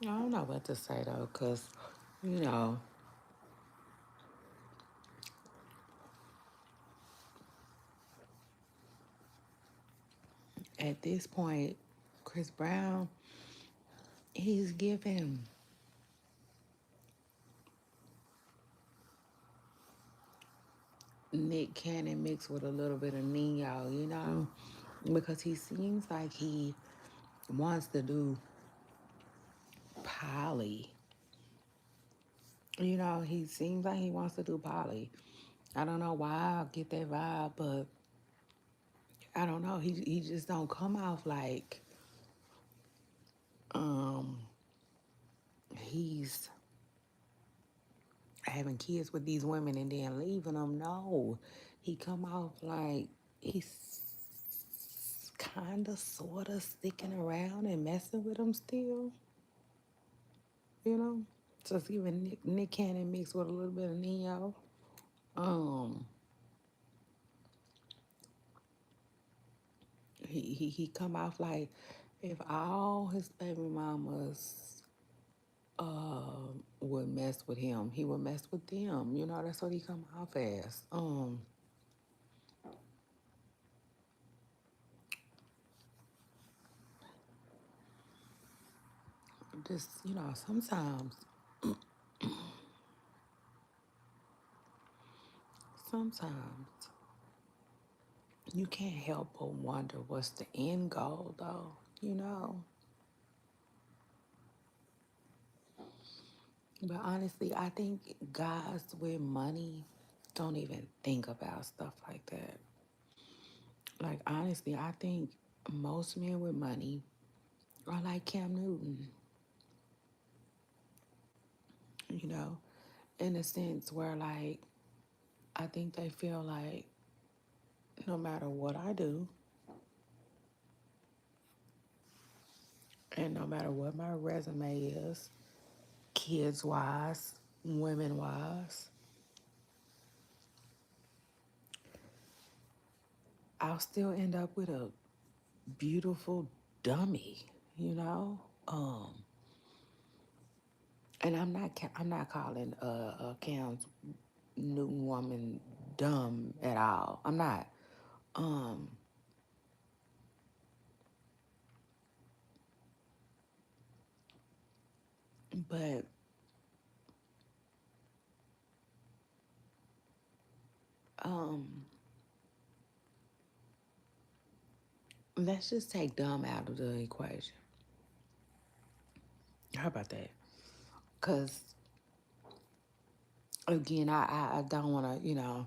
I don't know what to say though, because, you know, at this point, Chris Brown, he's giving Nick Cannon mixed with a little bit of Neo, you know, because he seems like he wants to do Polly. You know, he seems like he wants to do Polly. I don't know why I get that vibe, but I don't know. He just don't come off like um he's having kids with these women and then leaving them. No, he come off like he's kind of, sort of sticking around and messing with them still. You know, so it's even Nick Cannon mixed with a little bit of Neo. Um, he come off like if all his baby mamas would mess with him, he would mess with them. You know, that's what he come off as. Just, you know, sometimes you can't help but wonder what's the end goal, though. You know, but honestly, I think guys with money don't even think about stuff like that. Like, honestly, I think most men with money are like Cam Newton, you know, in a sense where, like, I think they feel like no matter what I do and no matter what my resume is, kids wise, women wise, I'll still end up with a beautiful dummy, you know? And I'm not calling Cam's Newton woman dumb at all. I'm not. Um, but um, let's just take dumb out of the equation. How about that? Because again, I don't want to, you know,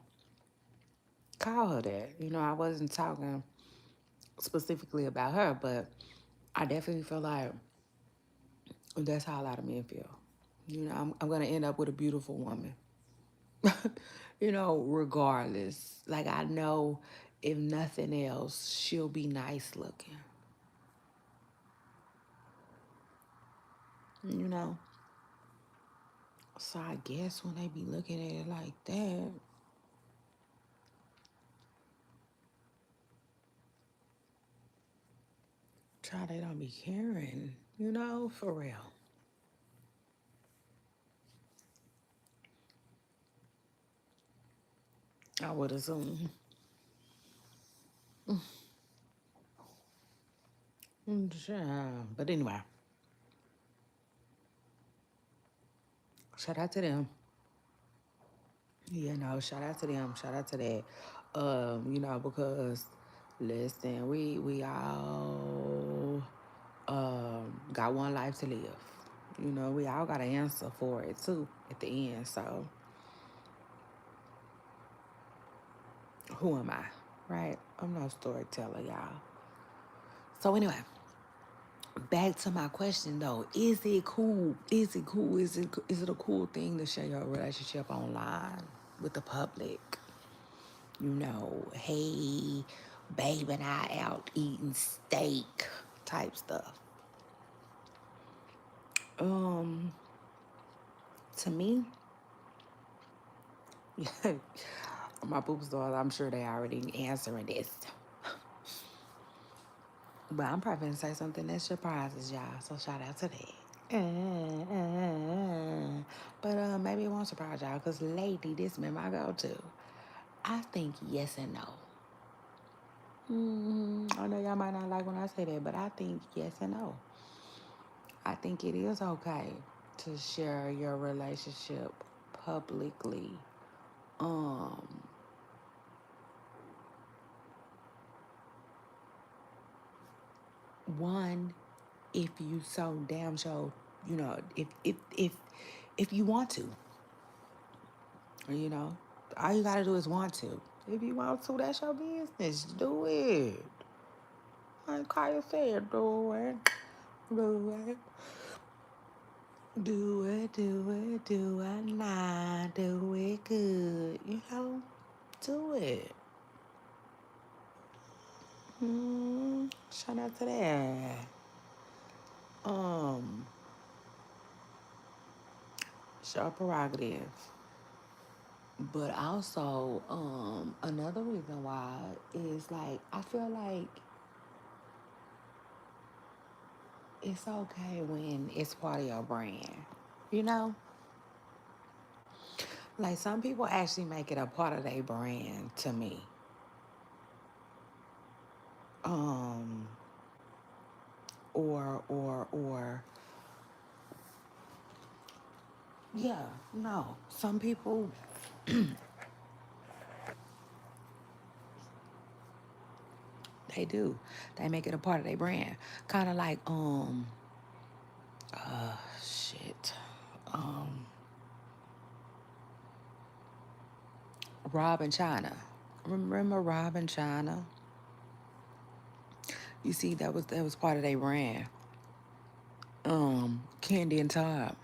call her that. You know, I wasn't talking specifically about her, but I definitely feel like that's how a lot of men feel. You know, I'm going to end up with a beautiful woman. You know, regardless. Like, I know if nothing else, she'll be nice looking. You know? So I guess when they be looking at it like that, try they don't be caring. You know, for real. I would assume. Sure. But anyway, shout out to them. Shout out to them. Shout out to that. Because listen, we all got one life to live. We all got an answer for it too at the end. So who am I? Right? I'm no storyteller, y'all. So anyway, back to my question though. Is it cool? Is it cool? Is it a cool thing to share your relationship online with the public? Hey, babe and I out eating steak type stuff. Um, to me, my boobs dolls, I'm sure they already answering this. But I'm probably gonna say something that surprises y'all, so shout out to that. But maybe it won't surprise y'all, because lately, this been my go-to. I think yes and no. I know y'all might not like when I say that, but I think yes and no. I think it is okay to share your relationship publicly. Um, One, if you so damn sure, if you want to, you know, all you gotta do is want to. If you want to, that's your business. Do it. Like Kaya said, do it. Do it. Do it, do it, do it now. Do it good. Do it. Shout out to that. Um, Show prerogative. But also, another reason why is like I feel like it's okay when it's part of your brand. You know? Like some people actually make it a part of their brand to me. Um, or yeah, no. Some people they do. They make it a part of their brand. Kind of like shit. Um Rob and China. Remember Rob and China? You see, that was part of their brand. Candy and Todd.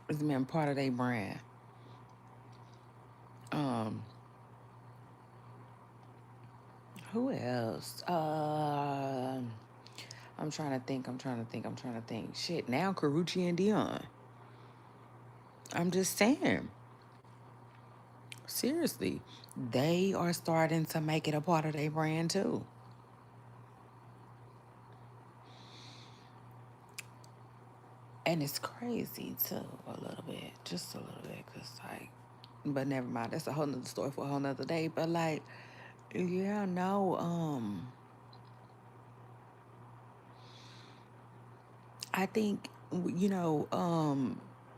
It's been part of their brand. Um, who else? I'm trying to think. Shit, now Karuchi and Dion. I'm just saying. Seriously, they are starting to make it a part of their brand too. And it's crazy too, a little bit, just a little bit, cause like, but never mind. That's a whole nother story for a whole nother day. But like, yeah, no, I think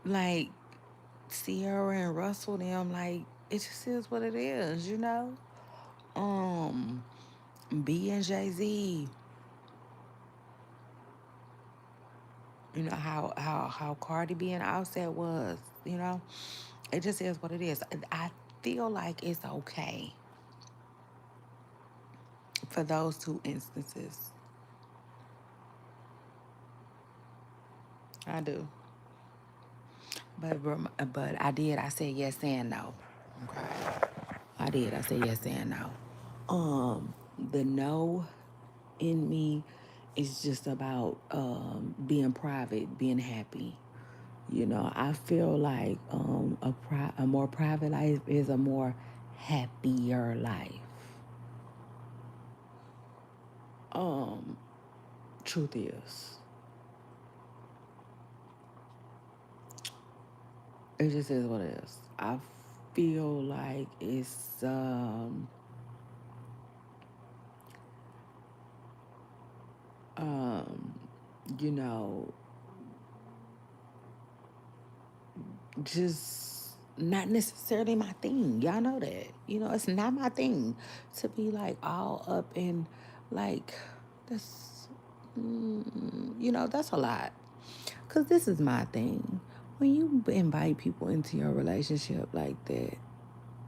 like Sierra and Russell, them like it just is what it is. Um, B and Jay Z, how Cardi B and Offset was, you know, it just is what it is. I feel like it's okay for those two instances. I do. But I did. I said yes and no. Okay. I did. I said yes and no. The no in me is just about being private, being happy. I feel like a more private life is a more happier life. Um, Truth is, it just is what it is. I feel like it's you know, just not necessarily my thing. Y'all know that. It's not my thing to be like all up in like that's that's a lot. Cause this is my thing. When you invite people into your relationship like that,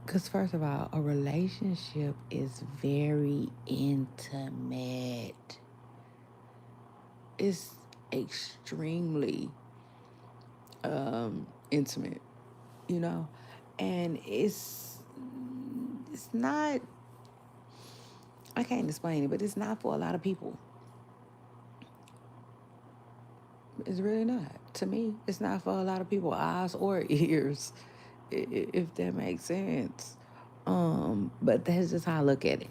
because first of all, a relationship is very intimate. It's extremely intimate, you know, and it's not. I can't explain it, but it's not for a lot of people. It's really not. To me, it's not for a lot of people, eyes or ears, if that makes sense. But that's just how I look at it.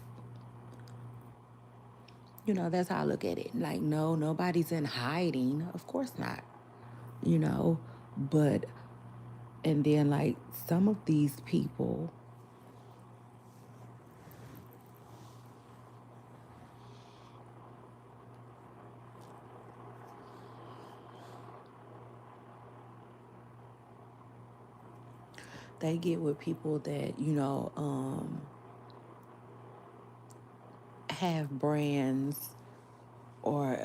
That's how I look at it. Like, no, nobody's in hiding. Of course not. You know, but and then like some of these people, they get with people that have brands or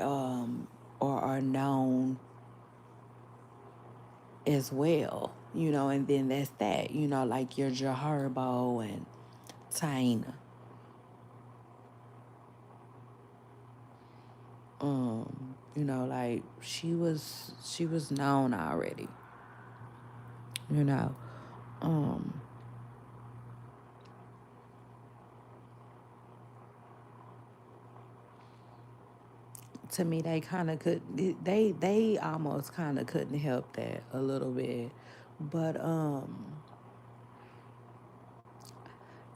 are known as well. And then that's that. Like your Jaharbo and Taina. Like she was known already. You know, um, to me they kind of could they almost kind of couldn't help that a little bit, but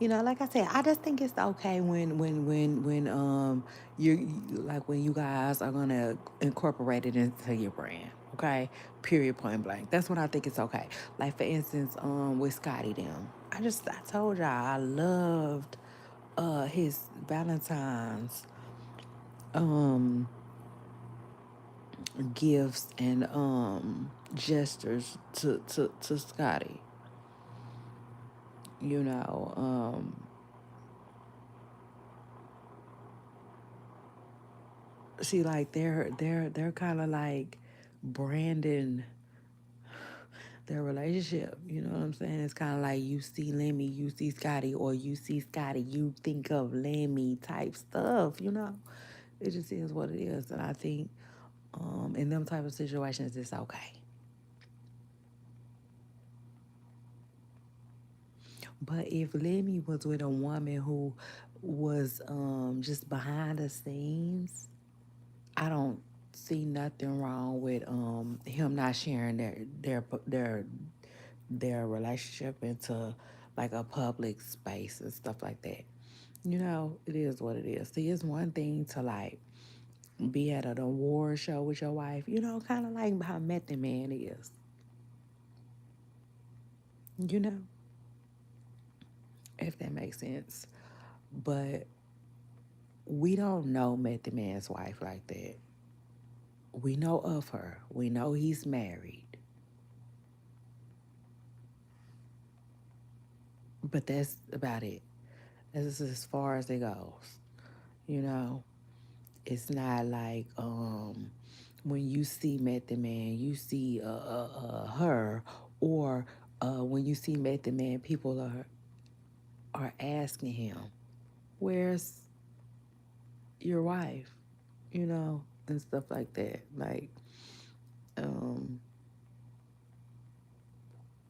like I said, I just think it's okay when like when you guys are gonna incorporate it into your brand. Okay, period, point blank. That's when I think it's okay. Like for instance, with Scotty them, I told y'all I loved his Valentine's um gifts and gestures to Scotty. You know, see, like they're kind of like branding their relationship. You know what I'm saying? It's kind of like you see Lemmy, you see Scotty, or you see Scotty, you think of Lemmy type stuff. It just is what it is, and I think in them type of situations, it's okay. But if Lemmy was with a woman who was just behind the scenes, I don't see nothing wrong with him not sharing their relationship into like a public space and stuff like that. It is what it is. See, it's one thing to like be at an award show with your wife, kind of like how Method Man is, you know, if that makes sense. But we don't know Method Man's wife like that. We know of her. We know he's married. But that's about it. That's as far as it goes. You know, it's not like when you see Method Man, you see her, or when you see Method Man, people are asking him, "Where's your wife?" And stuff like that. Like, um,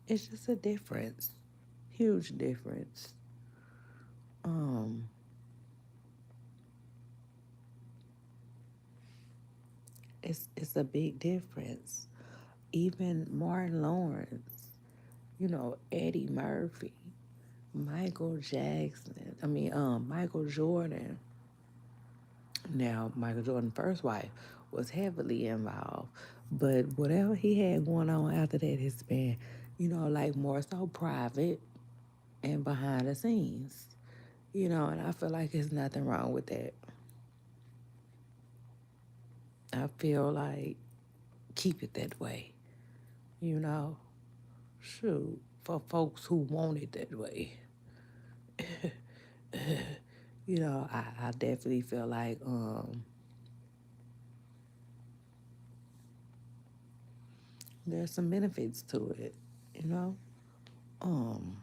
it's just a difference, huge difference. Um, it's a big difference. Even Martin Lawrence, Eddie Murphy, Michael Jackson. I mean, Michael Jordan. Now, Michael Jordan's first wife was heavily involved, but whatever he had going on after that has been, like more so private and behind the scenes. And I feel like there's nothing wrong with that. I feel like keep it that way, you know. Shoot, for folks who want it that way, I definitely feel like there's some benefits to it, you know. Um,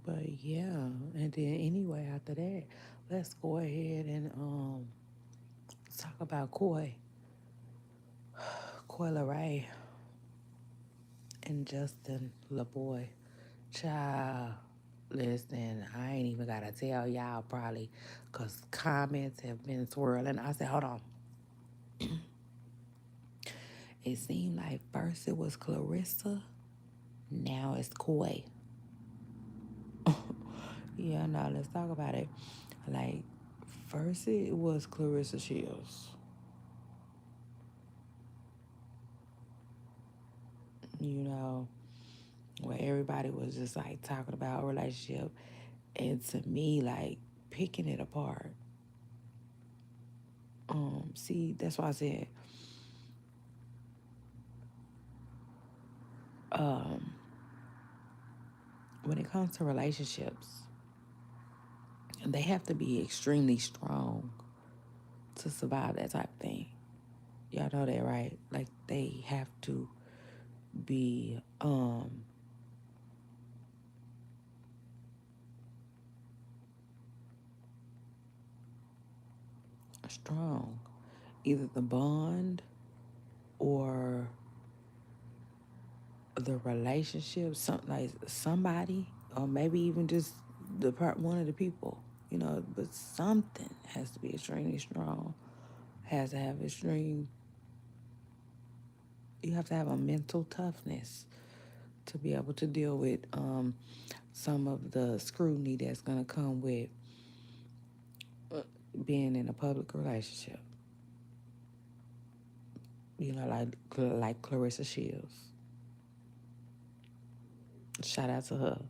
but yeah, and then anyway, after that, let's go ahead and talk about Coy Leray and Justin LaBoy. Child, listen, I ain't even gotta tell y'all probably, cause comments have been swirling. I said, hold on. It seemed like first it was Clarissa, now it's Coy. Yeah, no, let's talk about it. Like, first it was Clarissa Shields, you know, where everybody was just like talking about a relationship. And to me, like, picking it apart. See, that's why I said, um, when it comes to relationships, they have to be extremely strong to survive that type of thing. Y'all know that, right? Like they have to be strong. Either the bond or the relationship, like somebody, or maybe even just one of the people, but something has to be extremely strong. Has to have extreme You have to have a mental toughness to be able to deal with some of the scrutiny that's going to come with being in a public relationship. Like Clarissa Shields. Shout out to her.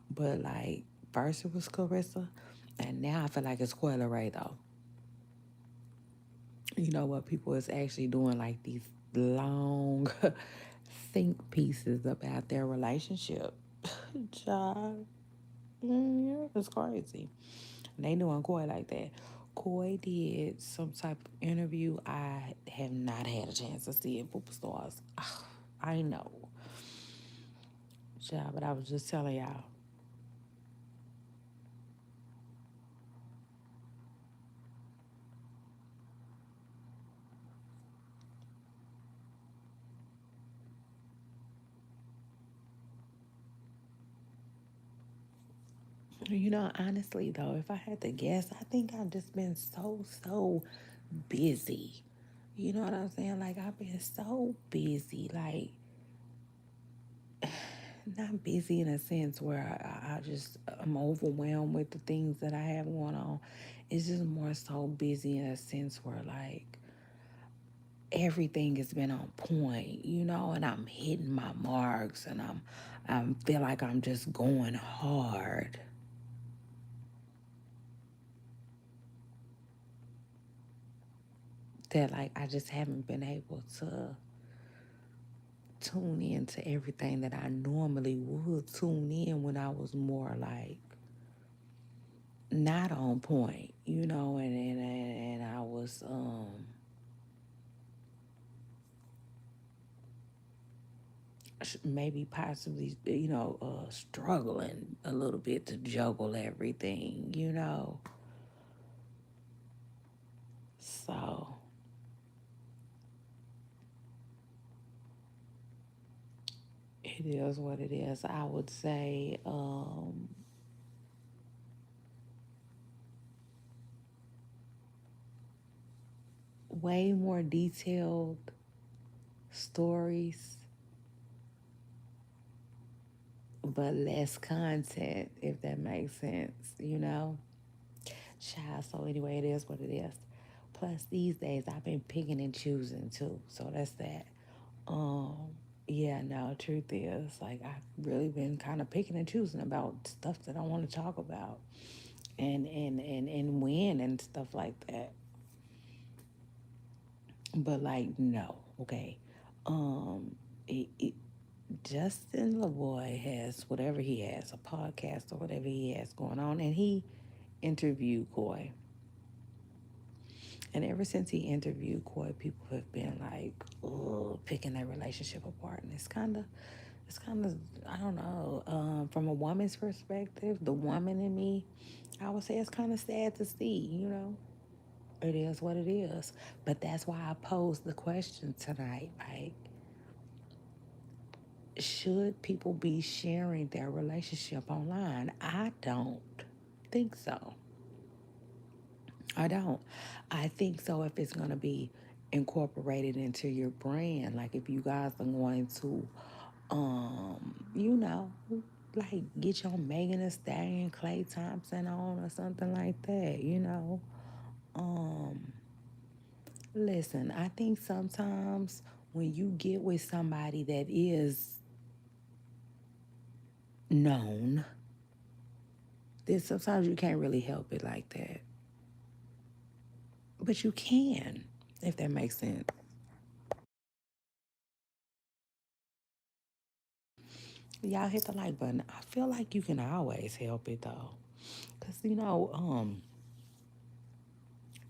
But like first it was Clarissa, and now I feel like it's Coi Leray though. You know what? People is actually doing like these long think pieces about their relationship. Child, yeah, it's crazy. They doing Coi like that. Coi did some type of interview. I have not had a chance to see it. Superstars. I know. Child, but I was just telling y'all. Honestly though, if I had to guess, I think I've just been so busy. You know what I'm saying? Like I've been so busy. Like not busy in a sense where I'm overwhelmed with the things that I have going on. It's just more so busy in a sense where like everything has been on point, and I'm hitting my marks and I feel like I'm just going hard. That like I just haven't been able to tune into everything that I normally would tune in when I was more like not on point, and I was maybe possibly struggling a little bit to juggle everything. So it is what it is. I would say way more detailed stories, but less content, if that makes sense. Child, so anyway, it is what it is. Plus, these days I've been picking and choosing too, so that's that. Um, yeah, no, truth is, like, I've really been kind of picking and choosing about stuff that I want to talk about. and win and stuff like that. But like no, okay. Um it Justin LaVoy has whatever he has, a podcast or whatever he has going on, and he interviewed Coy. And ever since he interviewed Coy, people have been like, oh, picking their relationship apart. And it's kind of, I don't know, from a woman's perspective, the woman in me, I would say it's kind of sad to see, It is what it is. But that's why I posed the question tonight. Like, should people be sharing their relationship online? I don't think so. I don't. I think so if it's going to be incorporated into your brand. Like if you guys are going to, you know, like get your Megan Thee Stallion, Clay Thompson on or something like that. Um, Listen, I think sometimes when you get with somebody that is known, then sometimes you can't really help it like that. But you can, if that makes sense. Y'all hit the like button. I feel like you can always help it though. Cause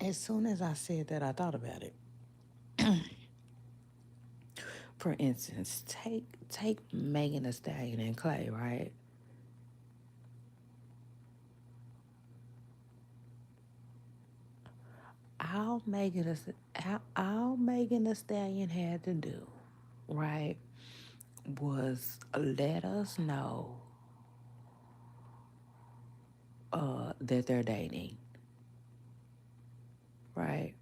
as soon as I said that I thought about it. For instance, take Megan Thee Stallion and Clay, right? All Megan Thee Stallion had to do, right, was let us know that they're dating, right?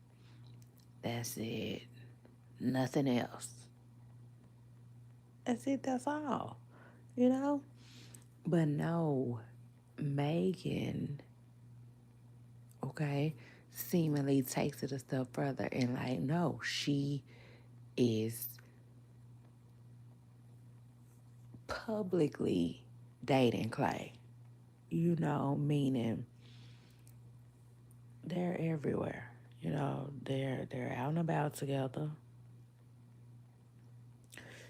That's it. Nothing else. That's it. That's all. You know. But no, Megan, okay, seemingly takes it a step further and like, no, she is publicly dating Clay. Meaning they're everywhere. They're out and about together.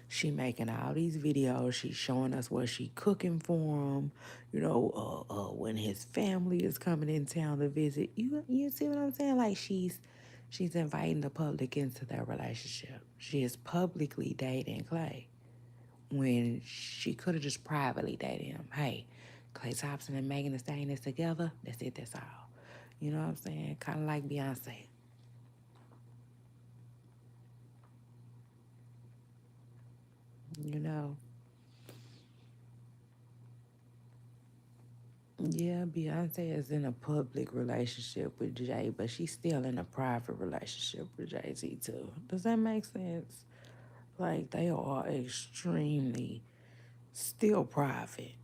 She making all these videos. She's showing us what she cooking for him. When his family is coming in town to visit. You see what I'm saying? Like she's inviting the public into their relationship. She is publicly dating Clay when she could have just privately dated him. Hey, Clay Thompson and Megan Thee Stallion is together. That's it. That's all. You know what I'm saying? Kind of like Beyonce. You know. Yeah, Beyonce is in a public relationship with Jay, but she's still in a private relationship with Jay Z too. Does that make sense? Like they are extremely still private.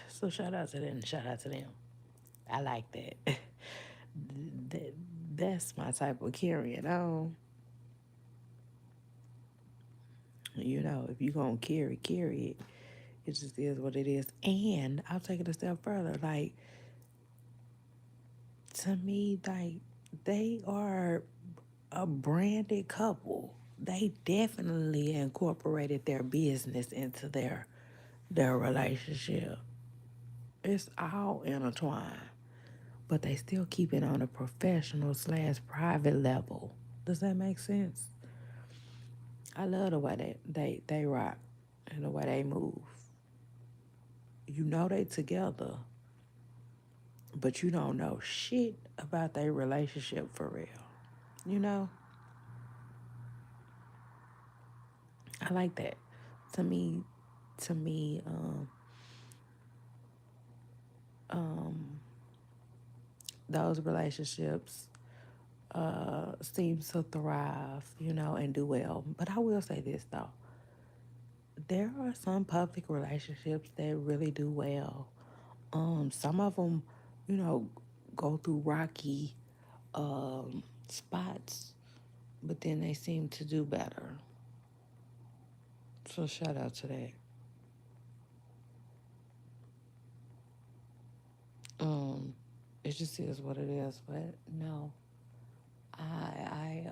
So shout out to them. Shout out to them. I like that. that that's my type of carrying on. If you gonna carry it. It just is what it is. And I'll take it a step further. Like to me, like they are a branded couple. They definitely incorporated their business into their relationship. It's all intertwined, but they still keep it on a professional slash private level. Does that make sense? I love the way they rock and the way they move. They together, but you don't know shit about their relationship for real. You know, I like that. To me, to me, um, those relationships seem to thrive, and do well. But I will say this though, there are some public relationships that really do well. Some of them, you know, go through rocky spots, but then they seem to do better. So shout out to that. It just is what it is. But no, I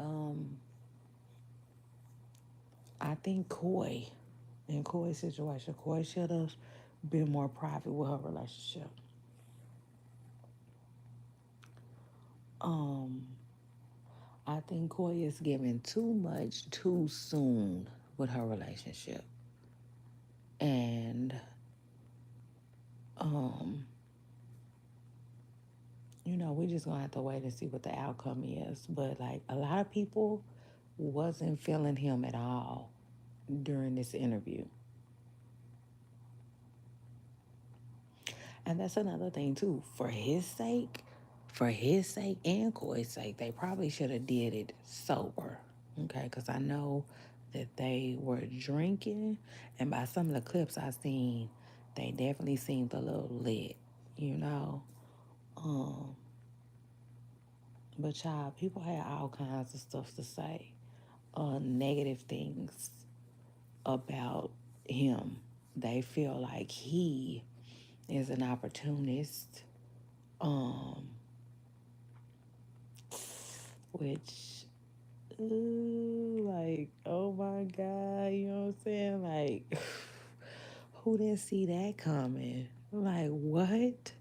I think in Koi's situation, Koi should have been more private with her relationship. Um, I think Koi is giving too much too soon with her relationship. And um, we just gonna have to wait and see what the outcome is. But like a lot of people wasn't feeling him at all during this interview. And that's another thing too. For his sake and Koi's sake, they probably should have did it sober. Okay, because I know that they were drinking, and by some of the clips I seen, they definitely seemed a little lit, you know. Um, but child, people had all kinds of stuff to say, negative things about him. They feel like he is an opportunist, um, which, like, oh my God, you know what I'm saying? Like, who didn't see that coming? Like, what?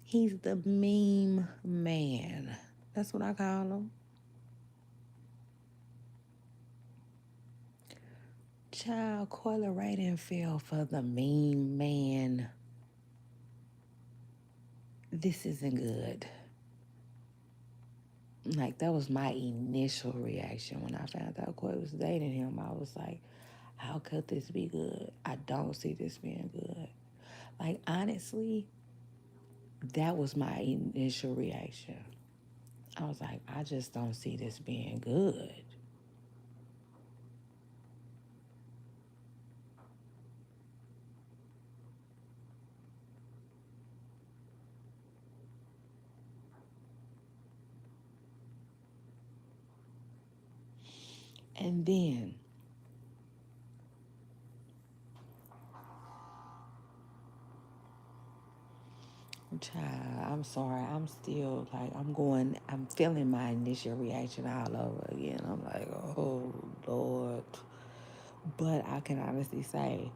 He's the meme man. That's what I call him. Child, Coyle Ray didn't fell for the meme man. This isn't good. Like, that was my initial reaction when I found out Coy was dating him. I was like, how could this be good? I don't see this being good. Like, honestly, that was my initial reaction. I was like, I just don't see this being good. And then, child, I'm sorry. I'm still like, I'm feeling my initial reaction all over again. I'm like, oh, Lord. But I can honestly say,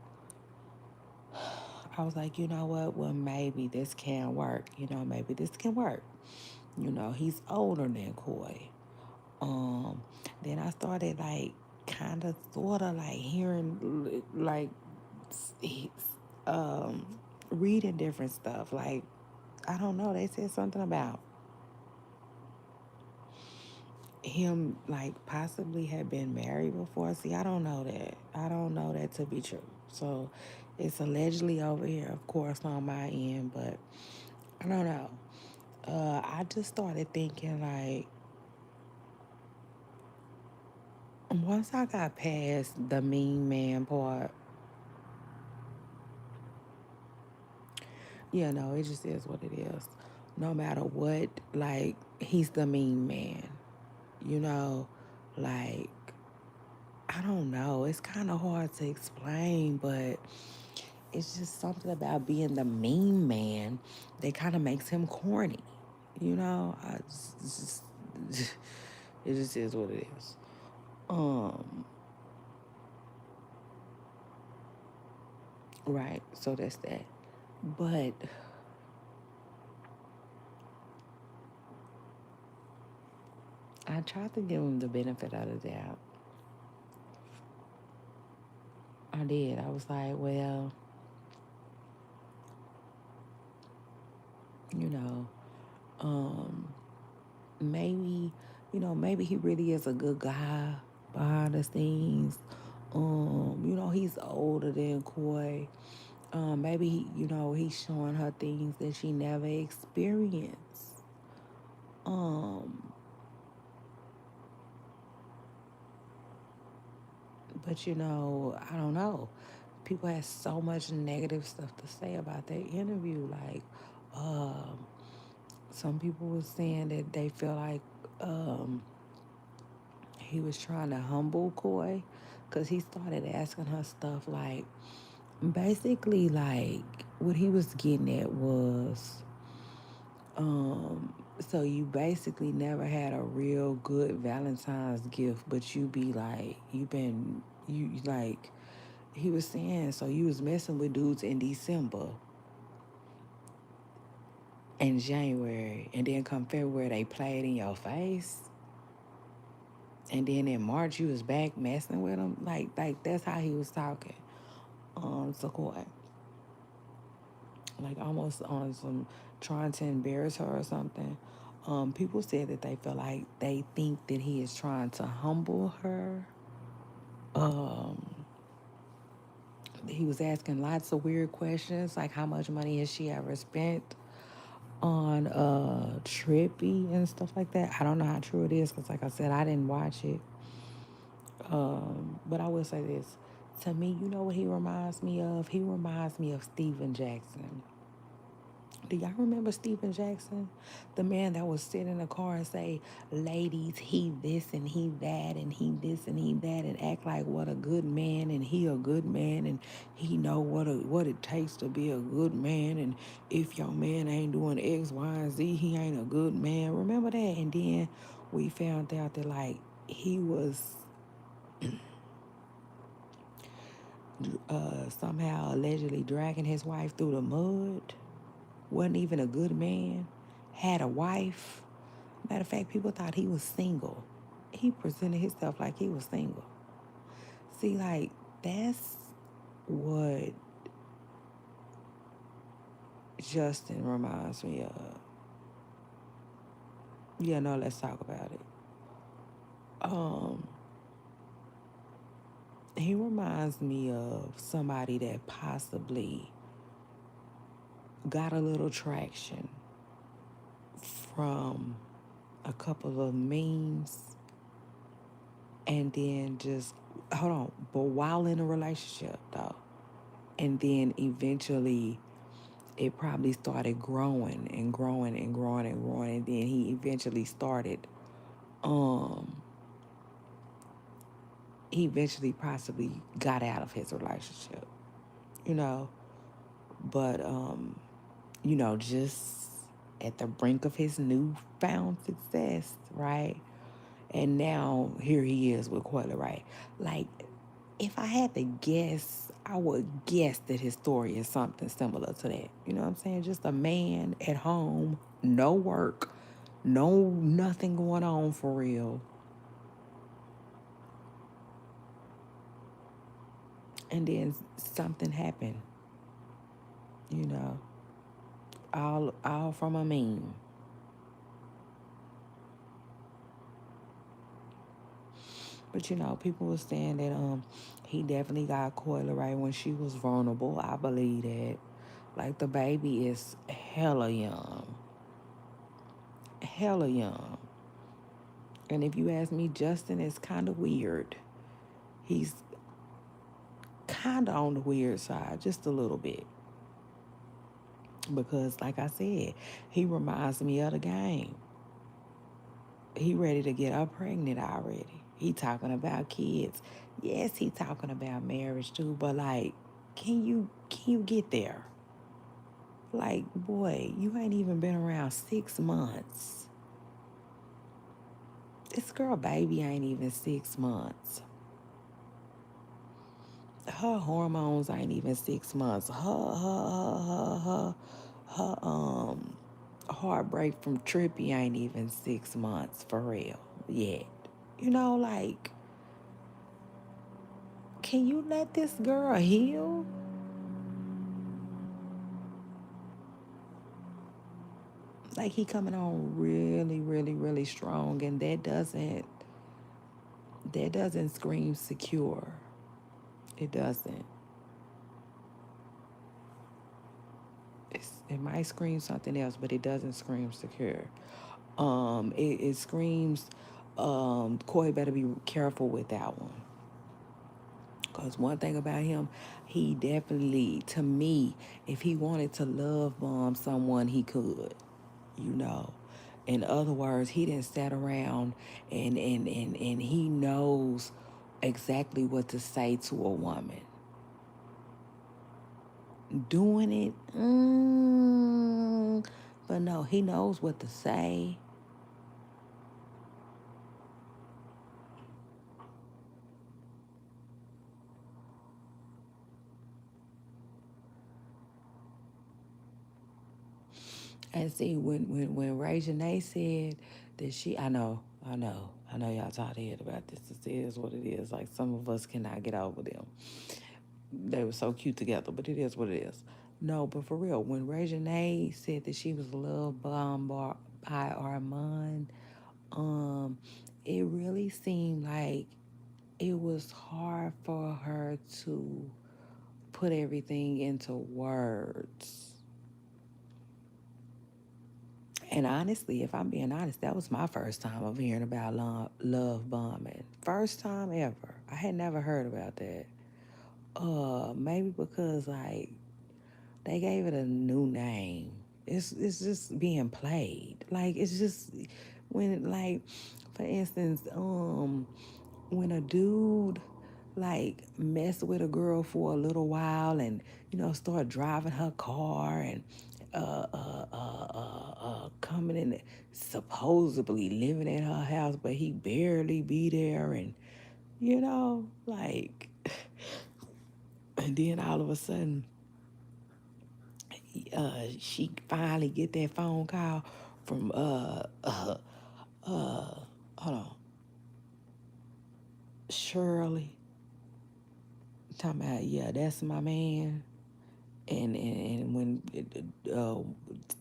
I was like, you know what? Well, maybe this can work. Maybe this can work. He's older than Coy. Um, then I started like kind of sort of like hearing like um reading different stuff. Like I don't know, they said something about him like possibly had been married before. See, I don't know that. I don't know that to be true. So it's allegedly over here, of course, on my end, but I don't know. I just started thinking like once I got past the mean man part, no, it just is what it is. No matter what, like he's the mean man. You know, like I don't know. It's kind of hard to explain, but it's just something about being the mean man that kind of makes him corny. It just is what it is. Um, right. So that's that. But I tried to give him the benefit of the doubt. I did. I was like, well, you know, um, maybe, maybe he really is a good guy behind the scenes. He's older than Coy. Maybe he's showing her things that she never experienced. Um, but I don't know. People had so much negative stuff to say about that interview. Like, um, some people were saying that they feel like um, he was trying to humble Coy because he started asking her stuff like, basically, like, what he was getting at was So you basically never had a real good Valentine's gift, but you be like, you like, he was saying, so you was messing with dudes in December and January, and then come February, they played in your face. And then in March, you was back messing with them. Like that's how he was talking. Sequoia. Like almost on some trying to embarrass her or something. People said that they feel like they think that he is trying to humble her. Um, he was asking lots of weird questions, like how much money has she ever spent on Trippy and stuff like that. I don't know how true it is because, like I said, I didn't watch it. But I will say this: to me, you know what he reminds me of? He reminds me of Steven Jackson. Do y'all remember Stephen Jackson? The man that would sit in a car and say, ladies, he this and he that and he this and he that and act like what a good man and he a good man and he know what it takes to be a good man and if your man ain't doing X, Y, and Z, he ain't a good man. Remember that? And then we found out that like he was somehow allegedly dragging his wife through the mud. Wasn't even a good man, had a wife. Matter of fact, people thought he was single. He presented himself like he was single. See, like, that's what Justin reminds me of. Yeah, no, let's talk about it. Um, he reminds me of somebody that possibly got a little traction from a couple of memes and then just hold on, but while in a relationship though, and then eventually it probably started growing and growing and growing and growing, and then he eventually started, um, he eventually possibly got out of his relationship, you know, but just at the brink of his newfound success, right? And now here he is with Coyle Ray. Like, if I had to guess, I would guess that his story is something similar to that. You know what I'm saying? Just a man at home, no work, no nothing going on for real. And then something happened, you know, all from a meme. But people were saying that he definitely got Coyle right when she was vulnerable. I believe that. Like the baby is hella young. Hella young. And if you ask me, Justin is kind of weird. He's kind of on the weird side, just a little bit. Because, like I said, he reminds me of the game. He ready to get her pregnant already. He talking about kids. Yes, he talking about marriage too, but like, can you get there? Like, boy, you ain't even been around 6 months. This girl baby ain't even 6 months. Her hormones ain't even 6 months. Her heartbreak from Trippy ain't even 6 months for real yet. Like, can you let this girl heal? Like he coming on really, really, really strong, and that doesn't scream secure. It doesn't. It might scream something else, but it doesn't scream secure. It screams, Corey better be careful with that one. Because one thing about him, he definitely, to me, if he wanted to love bomb someone, he could, you know. In other words, he didn't sit around and he knows exactly what to say to a woman. Doing it, But no, he knows what to say. And see, when Ray Janae said that I know y'all tired of hearing about this. This is what it is. Like, some of us cannot get over them. They were so cute together, but it is what it is. No, but for real, when Ray Janae said that she was loved by Armand, um, it really seemed like it was hard for her to put everything into words. And honestly, if I'm being honest, that was my first time of hearing about love bombing. First time ever. I had never heard about that. Maybe because like they gave it a new name. It's just being played. Like, it's just when, like, for instance, when a dude like mess with a girl for a little while and start driving her car and coming in, supposedly living at her house, but he barely be there, and like, and then all of a sudden she finally get that phone call from hold on, Shirley, talking about, yeah, that's my man. And when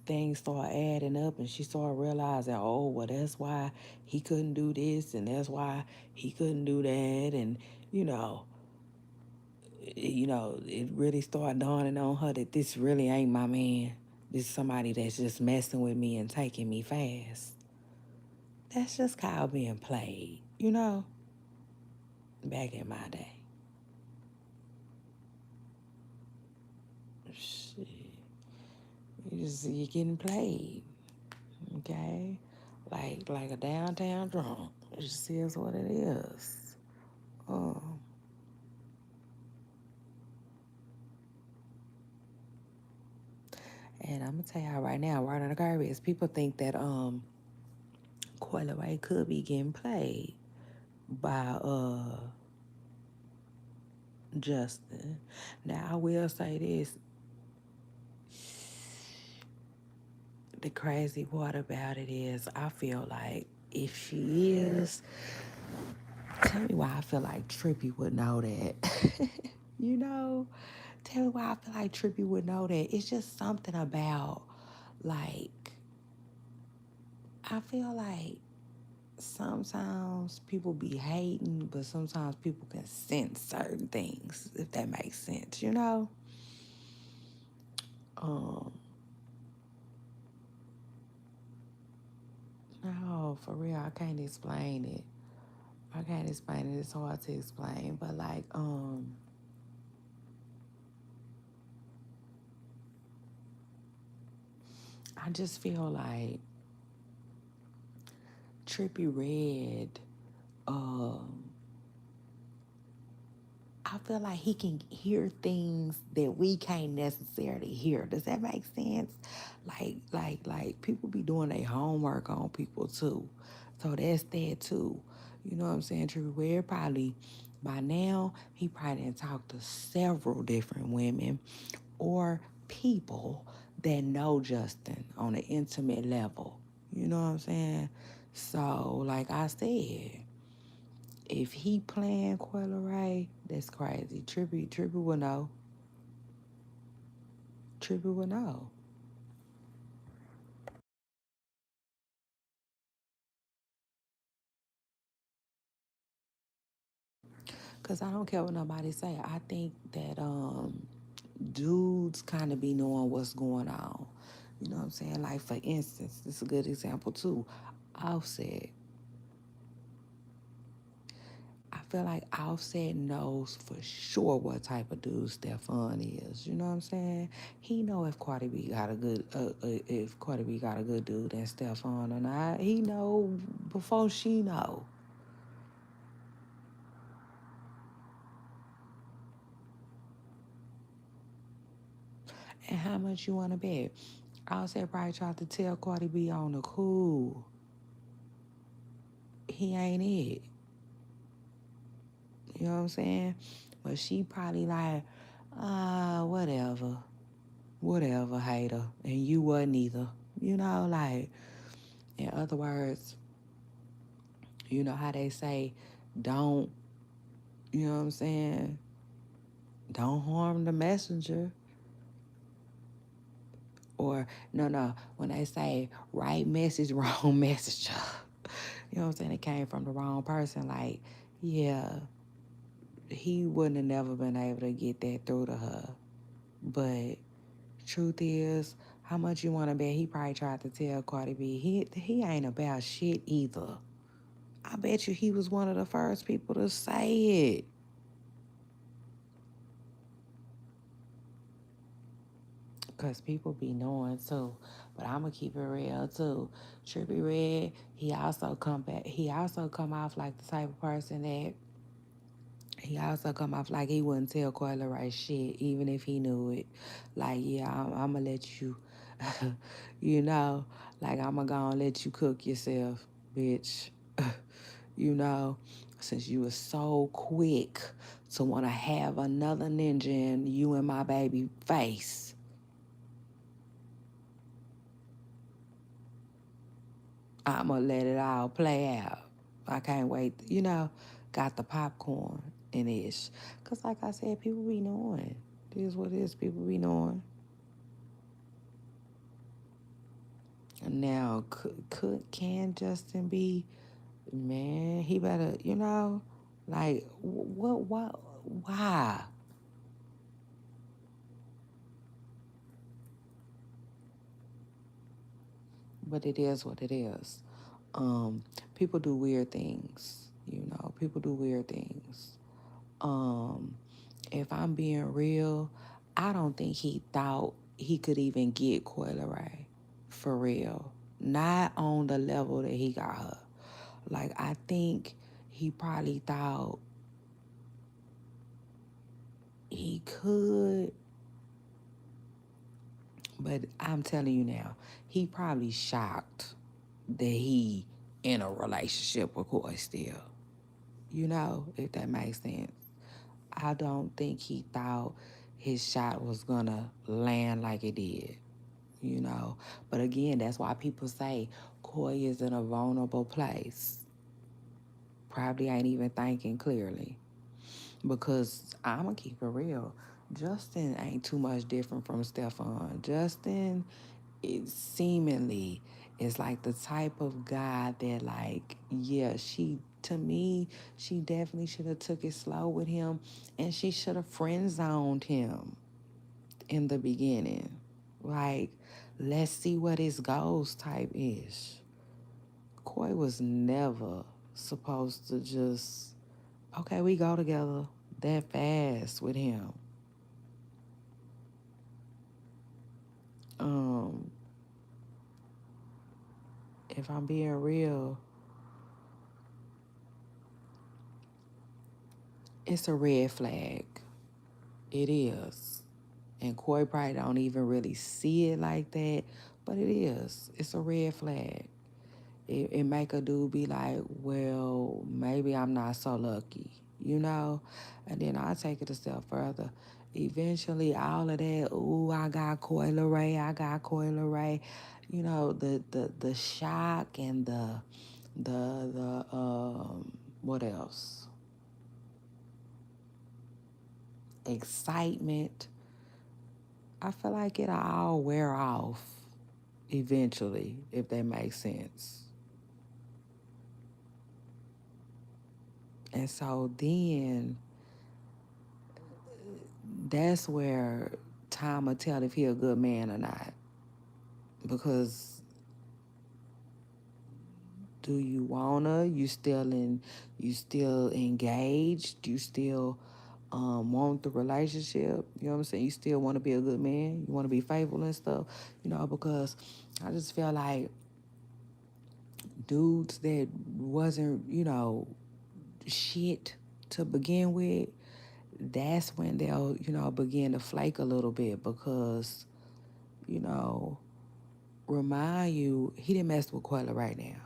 things start adding up and she started realizing, oh, well, that's why he couldn't do this and that's why he couldn't do that, and you know it really started dawning on her that this really ain't my man. This is somebody that's just messing with me and taking me fast. That's just called being played, back in my day. Shit. You're getting played, okay? Like a downtown drunk. It just is what it is. Um, and I'm gonna tell y'all right now, right on the garbage, people think that Coi Leray could be getting played by Justin. Now I will say this: the crazy part about it is, I feel like if she is, tell me why I feel like Trippy would know that. you know, tell me why I feel like Trippy would know that. It's just something about, like, I feel like sometimes people be hating, but sometimes people can sense certain things, if that makes sense. Um, no, for real, I can't explain it. I can't explain it. It's hard to explain, but like, I just feel like Trippy Red, um, I feel like he can hear things that we can't necessarily hear. Does that make sense? Like people be doing their homework on people too. So that's that too. You know what I'm saying? True. Where probably by now he probably done talked to several different women or people that know Justin on an intimate level. You know what I'm saying? So, like I said, if he playing Coi Leray, that's crazy. Trippy will know. Trippy will know. Cause I don't care what nobody say. I think that dudes kind of be knowing what's going on. You know what I'm saying? Like, for instance, this is a good example too. Offset. I feel like Offset knows for sure what type of dude Stefan is. You know what I'm saying? He know if Cardi B got a good if Cardi B got a good dude and Stefan or not. He know before she know. And how much you want to bet? Offset probably tried to tell Cardi B on the cool. He ain't it. You know what I'm saying? But she probably like, whatever. Whatever, hater. And you wasn't either. You know, like, in other words, you know how they say, don't, you know what I'm saying? Don't harm the messenger. Or, no, when they say right message, wrong messenger. You know what I'm saying? It came from the wrong person. Like, yeah, he wouldn't have never been able to get that through to her. But truth is, how much you want to bet he probably tried to tell Cardi B he ain't about shit either. I bet you he was one of the first people to say it. Because people be knowing too. But I'm going to keep it real too. Trippie Redd, he also come off like the type of person that he also come off like he wouldn't tell Coi Leray shit, even if he knew it. Like, yeah, I'm going to let you, you know, like, I'm going to go and let you cook yourself, bitch. You know, since you were so quick to want to have another ninja in you and my baby face, I'm going to let it all play out. I can't wait, you know, got the popcorn and ish. Because, like I said, people be knowing. It is what it is. People be knowing. Now, can Justin be, man, he better, you know, like, what, why? But it is what it is. People do weird things, you know, people do weird things. Um, if I'm being real, I don't think he thought he could even get Coi Leray for real. Not on the level that he got her. Like, I think he probably thought he could, but I'm telling you now, he probably shocked that he in a relationship with Coi still. You know, if that makes sense. I don't think he thought his shot was gonna land like it did, you know. But again, that's why people say Coi is in a vulnerable place. Probably ain't even thinking clearly. Because I'ma keep it real. Justin ain't too much different from Stefan. Justin is seemingly is like the type of guy that, like, yeah, to me, she definitely should have took it slow with him, and she should have friend zoned him in the beginning. Like, let's see what his goals type is. Coi was never supposed to just, okay, we go together that fast with him. Um, if I'm being real, it's a red flag. It is. And Coi probably don't even really see it like that, but it is. It's a red flag. It make a dude be like, well, maybe I'm not so lucky, you know? And then I take it a step further. Eventually, all of that, ooh, I got Coi Leray, I got Coi Leray, you know, the shock and what else? Excitement. I feel like it'll all wear off eventually, if that makes sense. And so then that's where time will tell if he a good man or not. Because do you wanna? You still engaged? You still want the relationship? You know what I'm saying? You still want to be a good man? You want to be faithful and stuff? You know, because I just feel like dudes that wasn't, you know, shit to begin with, that's when they'll, you know, begin to flake a little bit because, you know, remind you, he didn't mess with Quella right now.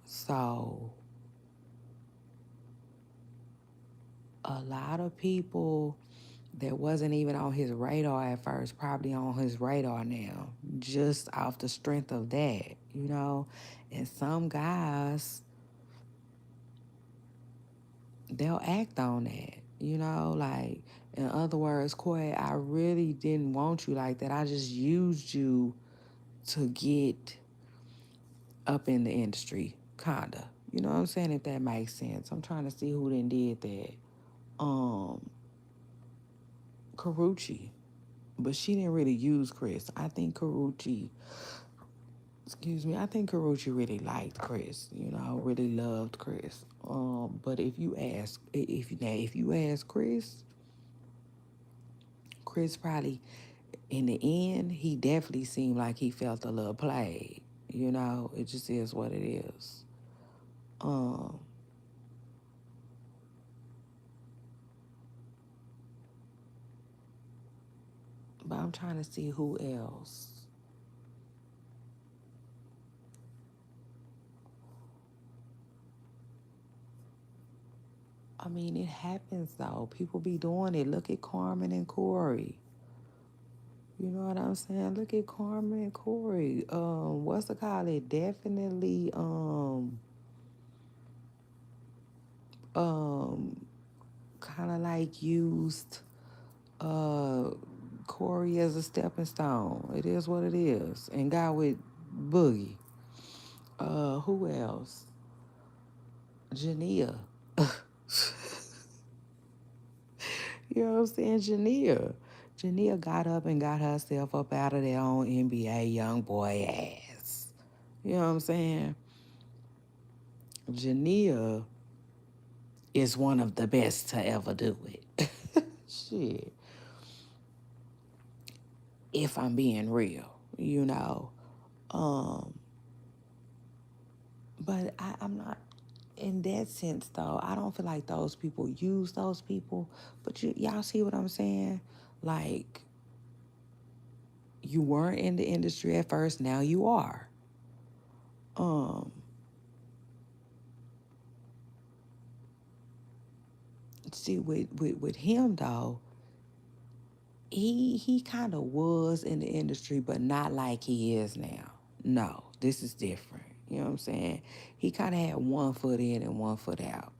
So a lot of people that wasn't even on his radar at first, probably on his radar now, just off the strength of that, you know? And some guys, they'll act on that, you know? Like, in other words, Corey, I really didn't want you like that. I just used you to get up in the industry, kinda. You know what I'm saying? If that makes sense. I'm trying to see who then did that. Karuchi. But she didn't really use Chris. I think Karuchi, excuse me, I think Karuchi really liked Chris, you know, really loved Chris. But if you ask Chris, Chris probably in the end, he definitely seemed like he felt a little played. You know, it just is what it is. Um, but I'm trying to see who else. I mean, it happens though. People be doing it. Look at Carmen and Corey. You know what I'm saying? Look at Carmen and Corey. What's it called? It definitely um kind of like used uh Corey as a stepping stone. It is what it is. And got with Boogie. Who else? Jania. You know what I'm saying? Jania got up and got herself up out of their own NBA young boy ass. You know what I'm saying? Jania is one of the best to ever do it. Shit. If I'm being real, you know. Um, but I'm not in that sense though. I don't feel like those people use those people. But y'all see what I'm saying? Like you weren't in the industry at first, now you are. Um, see with him though, he kind of was in the industry, but not like he is now. No, this is different. You know what I'm saying? He kind of had one foot in and one foot out.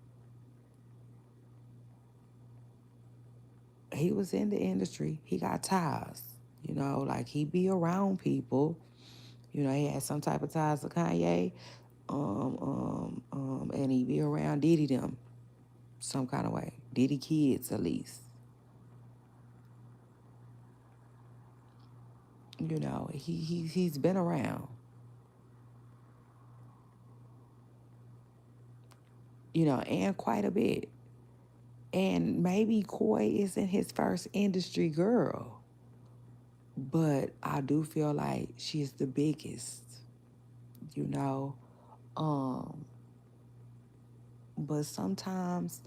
He was in the industry. He got ties. You know, like he be around people. You know, he had some type of ties to Kanye. And he be around Diddy them some kind of way. Diddy kids at least. You know, he's been around. You know, and quite a bit. And maybe Koi isn't his first industry girl, but I do feel like she's the biggest. You know, um, but sometimes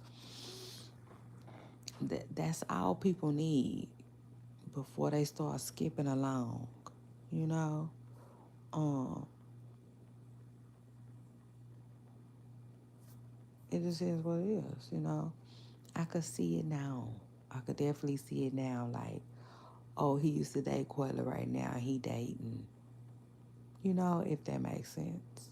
that's all people need before they start skipping along. You know, um, it just is what it is. You know, I could see it now. I could definitely see it now. Like, oh, he used to date Quella right now. He dating. You know, if that makes sense.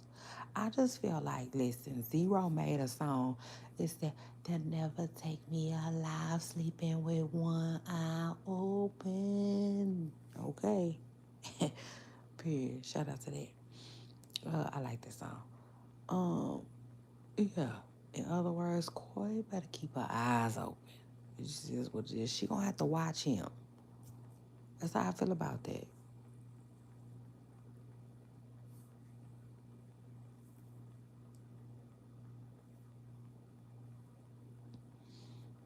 I just feel like, listen, Zero made a song. It's that they'll never take me alive, sleeping with one eye open. Okay. Period. Shout out to that. I like that song. Um, yeah. In other words, Koi better keep her eyes open. It just is what it is. She gonna have to watch him. That's how I feel about that.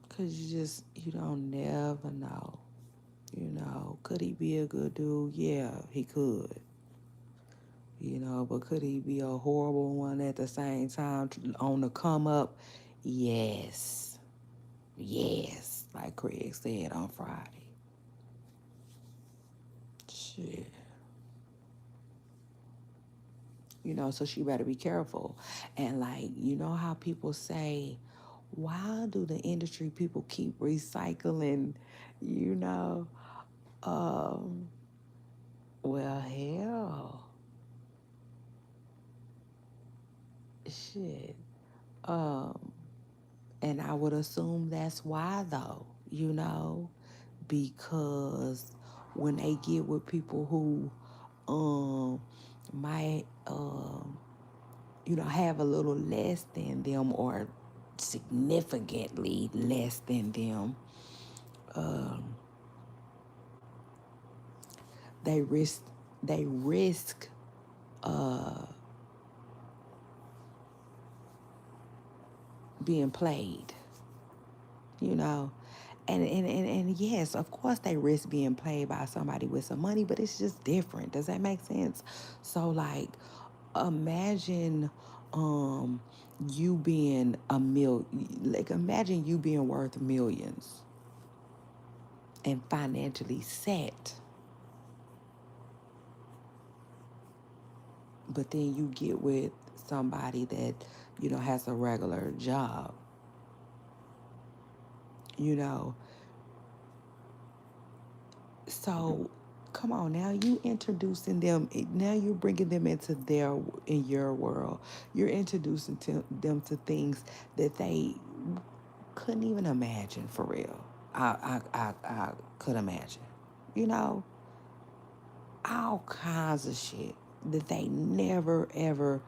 Cause you don't never know. You know, could he be a good dude? Yeah, he could. You know, but could he be a horrible one at the same time on the come up? Yes. Yes. Like Craig said on Friday. Shit. so she better be careful. And like, you know how people say, why do the industry people keep recycling, you know? Um, well, hell, shit. Um, and I would assume that's why though, because when they get with people who might have a little less than them or significantly less than them, they risk being played, you know. And yes, of course they risk being played by somebody with some money, but it's just different. Does that make sense? So like imagine um you being imagine you being worth millions and financially set, but then you get with somebody that has a regular job, you know. So come on now, you introducing them, now you're bringing them in your world. You're introducing them to things that they couldn't even imagine, for real. I could imagine, you know, all kinds of shit that they never ever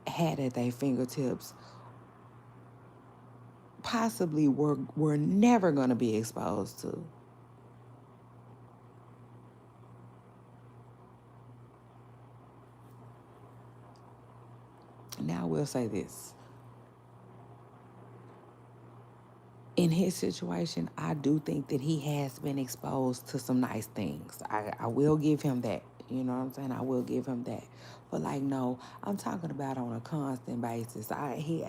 had at their fingertips, possibly were never going to be exposed to. Now, I will say this. In his situation, I do think that he has been exposed to some nice things. I will give him that. You know what I'm saying? I will give him that. But like, no, I'm talking about on a constant basis. He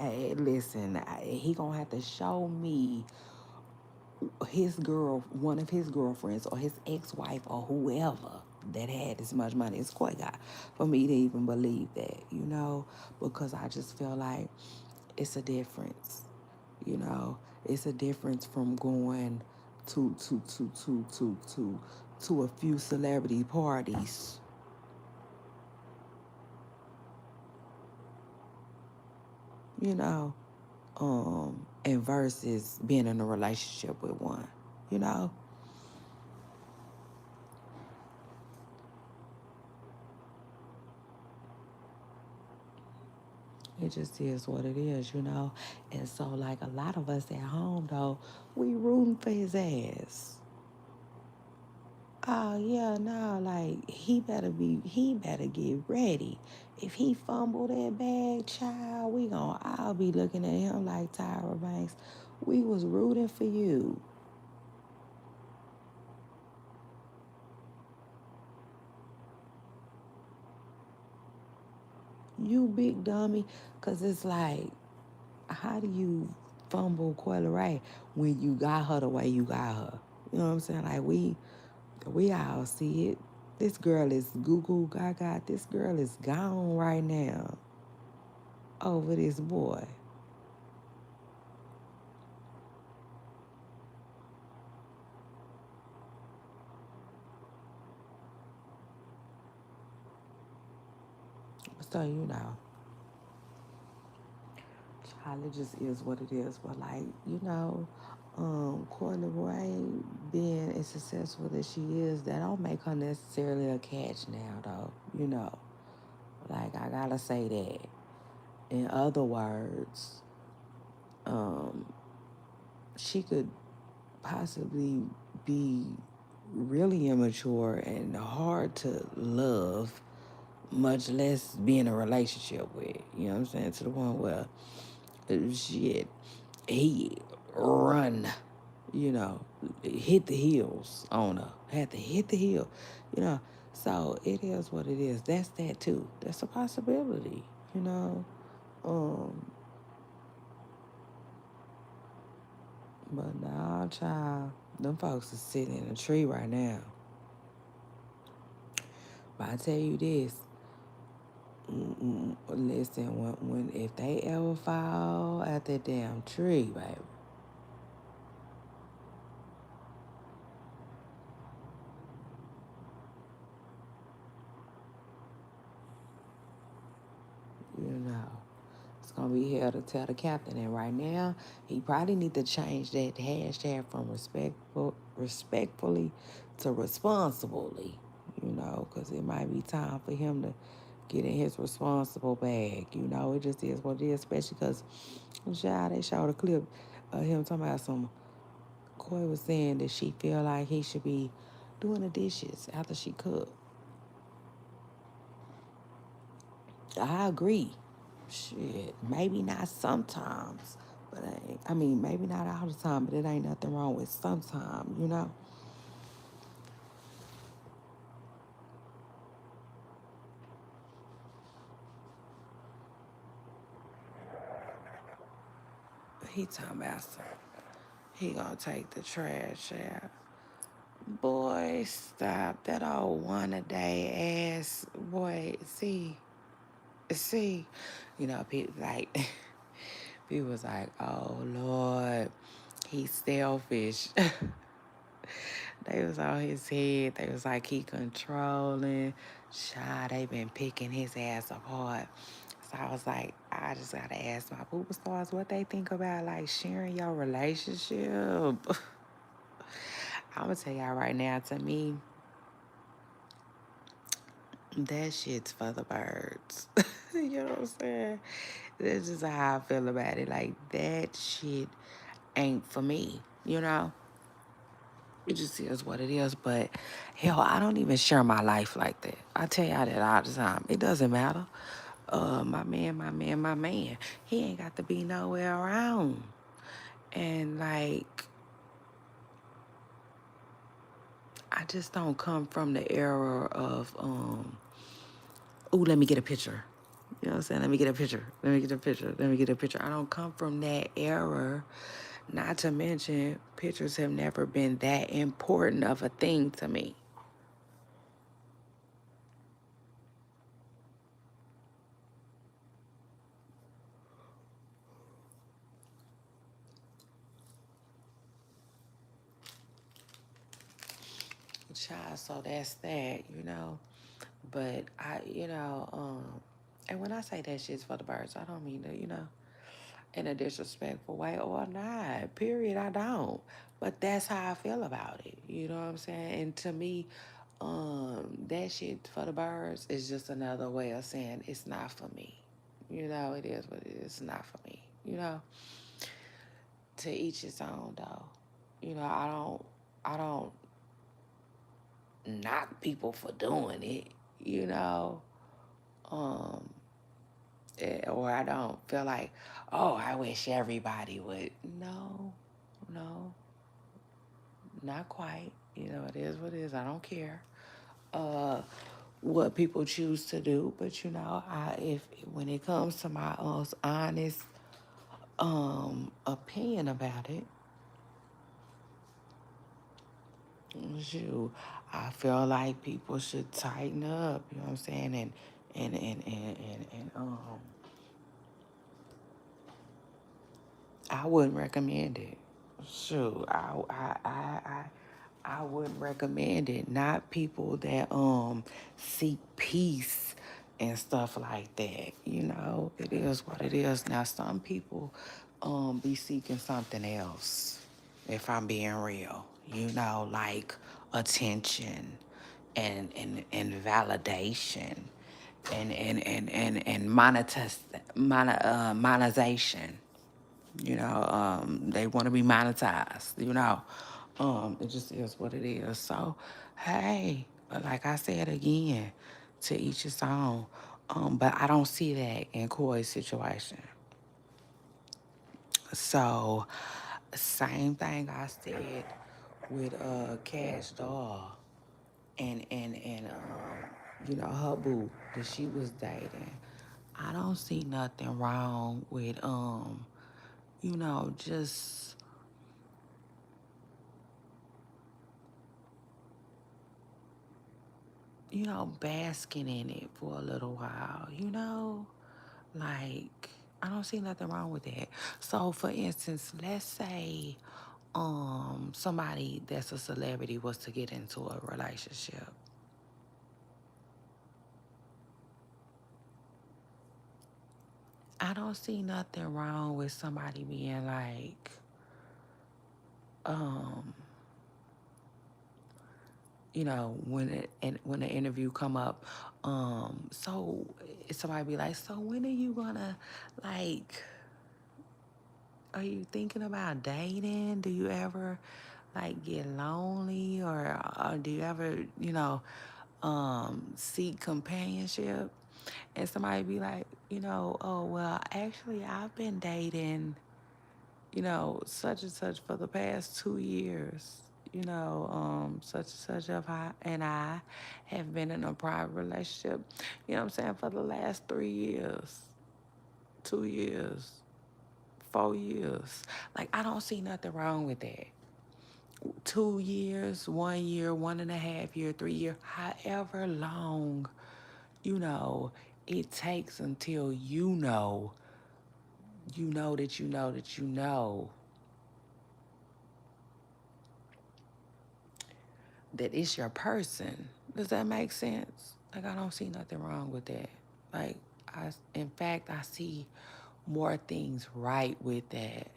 gonna have to show me one of his girlfriends or his ex-wife or whoever that had as much money as Koi got for me to even believe that, because I just feel like it's a difference, you know. It's a difference from going to a few celebrity parties, you know, and versus being in a relationship with one, you know. It just is what it is, you know. And so, like a lot of us at home, though, we rooting for his ass. Oh yeah, no, like he better get ready. If he fumble that bag, child, I'll be looking at him like Tyra Banks. We was rooting for you. You big dummy. Cause it's like, how do you fumble Coyle Ray when you got her the way you got her? You know what I'm saying? Like we all see it. This girl is goo goo gaga. This girl is gone right now over this boy. So, child, it just is what it is. But like, Courtney Ray being as successful as she is, that don't make her necessarily a catch now though, Like I gotta say that. In other words, she could possibly be really immature and hard to love, much less be in a relationship with. You know what I'm saying? To the point where shit, he run, you know, hit the heels on her. Had to hit the heel, you know. So it is what it is. That's that too. That's a possibility, you know. Um, but nah, child, them folks are sitting in a tree right now. But I tell you this, Listen, when if they ever fall out that damn tree, baby, you know, it's gonna be hell to tell the captain. And right now, he probably need to change that hashtag from respectfully to responsibly, you know, because it might be time for him to get in his responsible bag. You know, it just is what it is, especially because, child, they showed a clip of him talking about some. Koi was saying that she feel like he should be doing the dishes after she cooked. I agree. Shit, maybe not sometimes, but I mean, maybe not all the time, but it ain't nothing wrong with sometimes, you know? He talking about some, he gonna take the trash out. Boy, stop. That old one a day ass boy. See, you know, people like, people was like, oh Lord, he's selfish. They was on his head. They was like he controlling. Child, they been picking his ass apart. So I was like, I just gotta ask my pooper stars what they think about like sharing your relationship. I'm gonna tell y'all right now, to me, that shit's for the birds. You know what I'm saying? That's just how I feel about it. Like that shit ain't for me, you know? It just is what it is. But hell, I don't even share my life like that. I tell y'all that all the time. It doesn't matter. My man. He ain't got to be nowhere around. And like, I just don't come from the era of ooh, let me get a picture. You know what I'm saying? Let me get a picture. Let me get a picture. Let me get a picture. I don't come from that era. Not to mention, pictures have never been that important of a thing to me. Child, so that's that, you know. But and when I say that shit's for the birds, I don't mean to, in a disrespectful way or not. Period, I don't. But that's how I feel about it. You know what I'm saying? And to me, that shit for the birds is just another way of saying it's not for me. You know, it is what it is. It's not for me. You know, to each his own though. You know, I don't knock people for doing it. You know, um, or I don't feel like, oh, I wish everybody would. No, no, not quite. You know, it is what it is. I don't care what people choose to do, but if when it comes to my honest opinion about it, shoot, I feel like people should tighten up. You know what I'm saying? And I wouldn't recommend it. Shoot, I wouldn't recommend it. Not people that seek peace and stuff like that. You know, it is what it is. Now some people be seeking something else, if I'm being real. You know, like attention and validation and monetization. They want to be monetized, it just is what it is. So, hey, but like I said again, to each his own. But I don't see that in Koi's situation. So, same thing I said with Cash Doll and her boo that she was dating. I don't see nothing wrong with just basking in it for a little while. Like, I don't see nothing wrong with that. So, for instance, let's say somebody that's a celebrity was to get into a relationship. I don't see nothing wrong with somebody being like, um, when the interview come up, so somebody be like, so when are you gonna, like, are you thinking about dating? Do you ever like get lonely, or do you ever, seek companionship? And somebody be like, oh well, actually I've been dating, such and such for the past 2 years. Such and such and I have been in a private relationship, what I'm saying, for the last 3 years, 2 years, 4 years. Like, I don't see nothing wrong with that. 2 years, 1 year, 1.5 year, 3 year, however long, you know, it takes until that it's your person. Does that make sense? Like, I don't see nothing wrong with that. Like, in fact, I see more things right with that,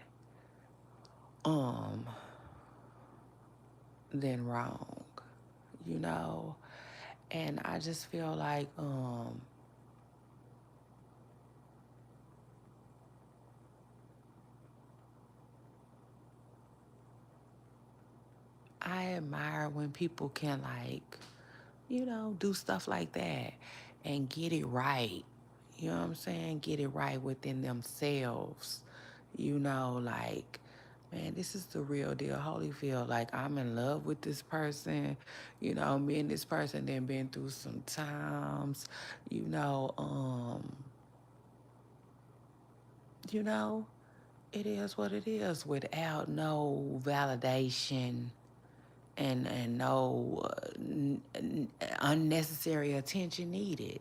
um, than wrong, you know? And I just feel like, I admire when people can, like, do stuff like that and get it right. You know what I'm saying? Get it right within themselves. Like, man, this is the real deal, Holyfield. Like, I'm in love with this person. Me and this person then been through some times. You know, um, you know, it is what it is without no validation and no unnecessary attention needed.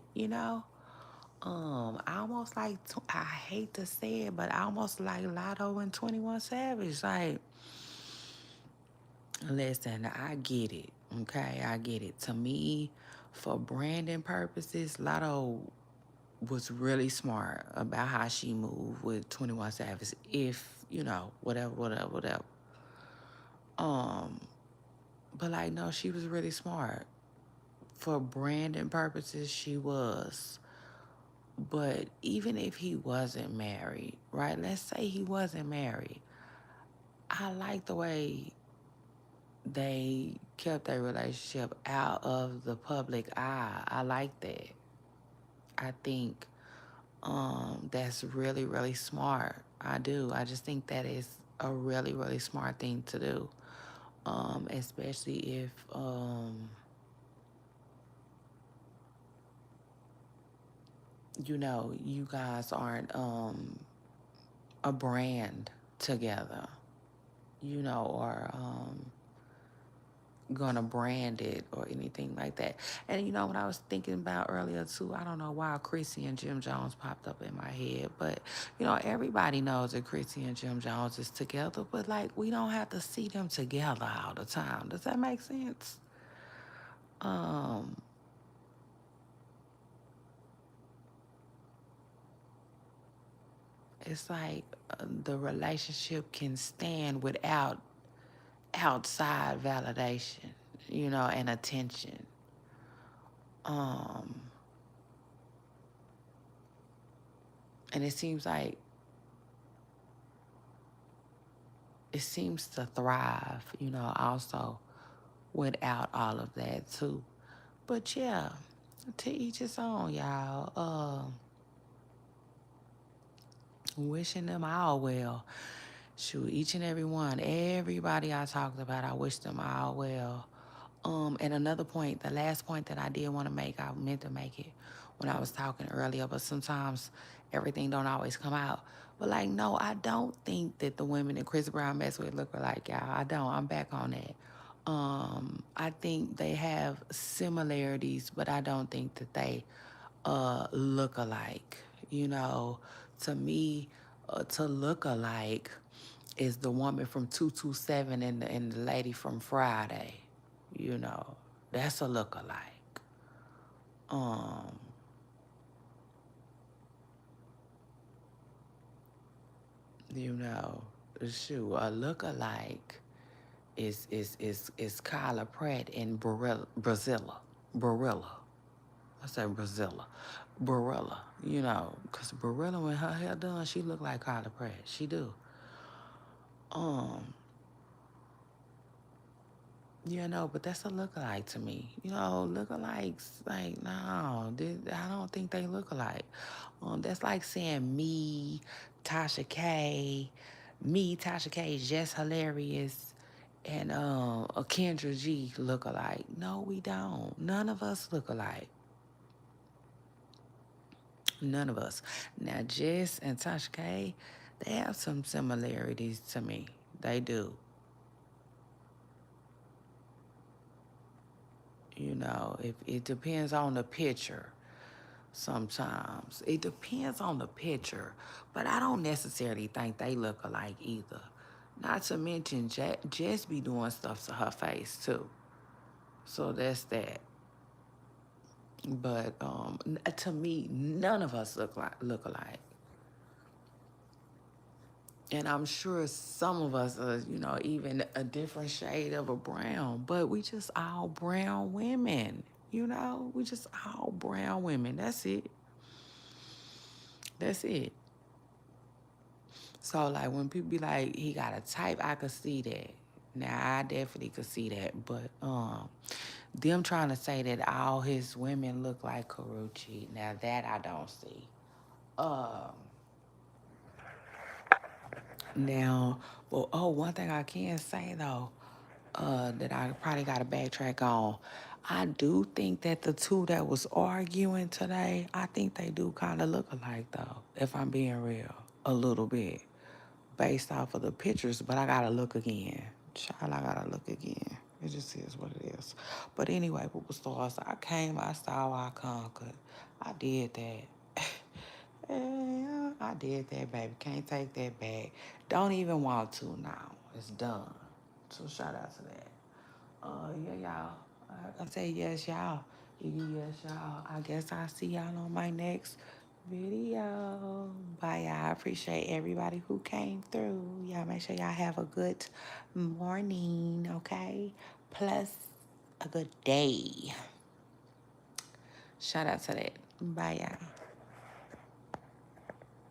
I almost like, I hate to say it, but I almost like Lotto and 21 Savage. Like, listen, I get it, okay? I get it. To me, for branding purposes, Lotto was really smart about how she moved with 21 Savage. If, whatever. Um, but like, no, she was really smart. For branding purposes, she was. But even if he wasn't married, right? Let's say he wasn't married. I like the way they kept their relationship out of the public eye. I like that. I think that's really, really smart. I do. I just think that is a really, really smart thing to do. Especially if you guys aren't a brand together, or gonna brand it or anything like that. And what I was thinking about earlier too, I don't know why Chrissy and Jim Jones popped up in my head, but everybody knows that Chrissy and Jim Jones is together, but like, we don't have to see them together all the time. Does that make sense? Um, it's like, the relationship can stand without outside validation, and attention. Um, and it seems to thrive, also without all of that too. But yeah, to each his own, y'all. Wishing them all well. Shoot, each and every one, everybody I talked about, I wish them all well. And another point, the last point that I did want to make, I meant to make it when I was talking earlier, but sometimes everything don't always come out. But like, no, I don't think that the women that Chris Brown messed with look alike, y'all. I don't. I'm back on that. I think they have similarities, but I don't think that they look alike. You know, to me, to look alike is the woman from 227 and the lady from Friday. You know, that's a look alike. Um, you know, shoot, a look alike is Kyla Pratt and Brazilla. Barilla. I say Brazilla. Barilla, you know, because Barilla, when her hair done, she look like Kyla Pratt. She do. Um, you know, but that's a lookalike to me. You know, lookalikes, like, no, I don't think they look alike. That's like saying Tasha K, Tasha K is just hilarious, and a Kendra G look alike. No, we don't. None of us look alike. None of us. Now, Jess and Tasha K, they have some similarities to me. They do. You know, if it depends on the picture. Sometimes it depends on the picture, but I don't necessarily think they look alike either. Not to mention, Jess be doing stuff to her face too. So that's that. But to me, none of us look alike. And I'm sure some of us are, you know, even a different shade of a brown, but we just all brown women, you know? We just all brown women. That's it. That's it. So, like, when people be like, he got a type, I could see that. Now, I definitely could see that. But, them trying to say that all his women look like Karuchi, now that I don't see. Um, Now, well, oh, one thing I can say though, that I probably got to backtrack on. I do think that the two that was arguing today, I think they do kind of look alike though, if I'm being real, a little bit, based off of the pictures. But I gotta look again. Child, I gotta look again. It just is what it is. But anyway, Poopa Stars, I came, I saw, I conquered. I did that. Yeah, I did that, baby. Can't take that back. Don't even want to now. It's done. So shout out to that. Yeah, y'all. I say yes, y'all. Yes, y'all. I guess I'll see y'all on my next video. Bye, y'all. I appreciate everybody who came through. Y'all make sure y'all have a good morning, okay? Plus a good day. Shout out to that. Bye, y'all.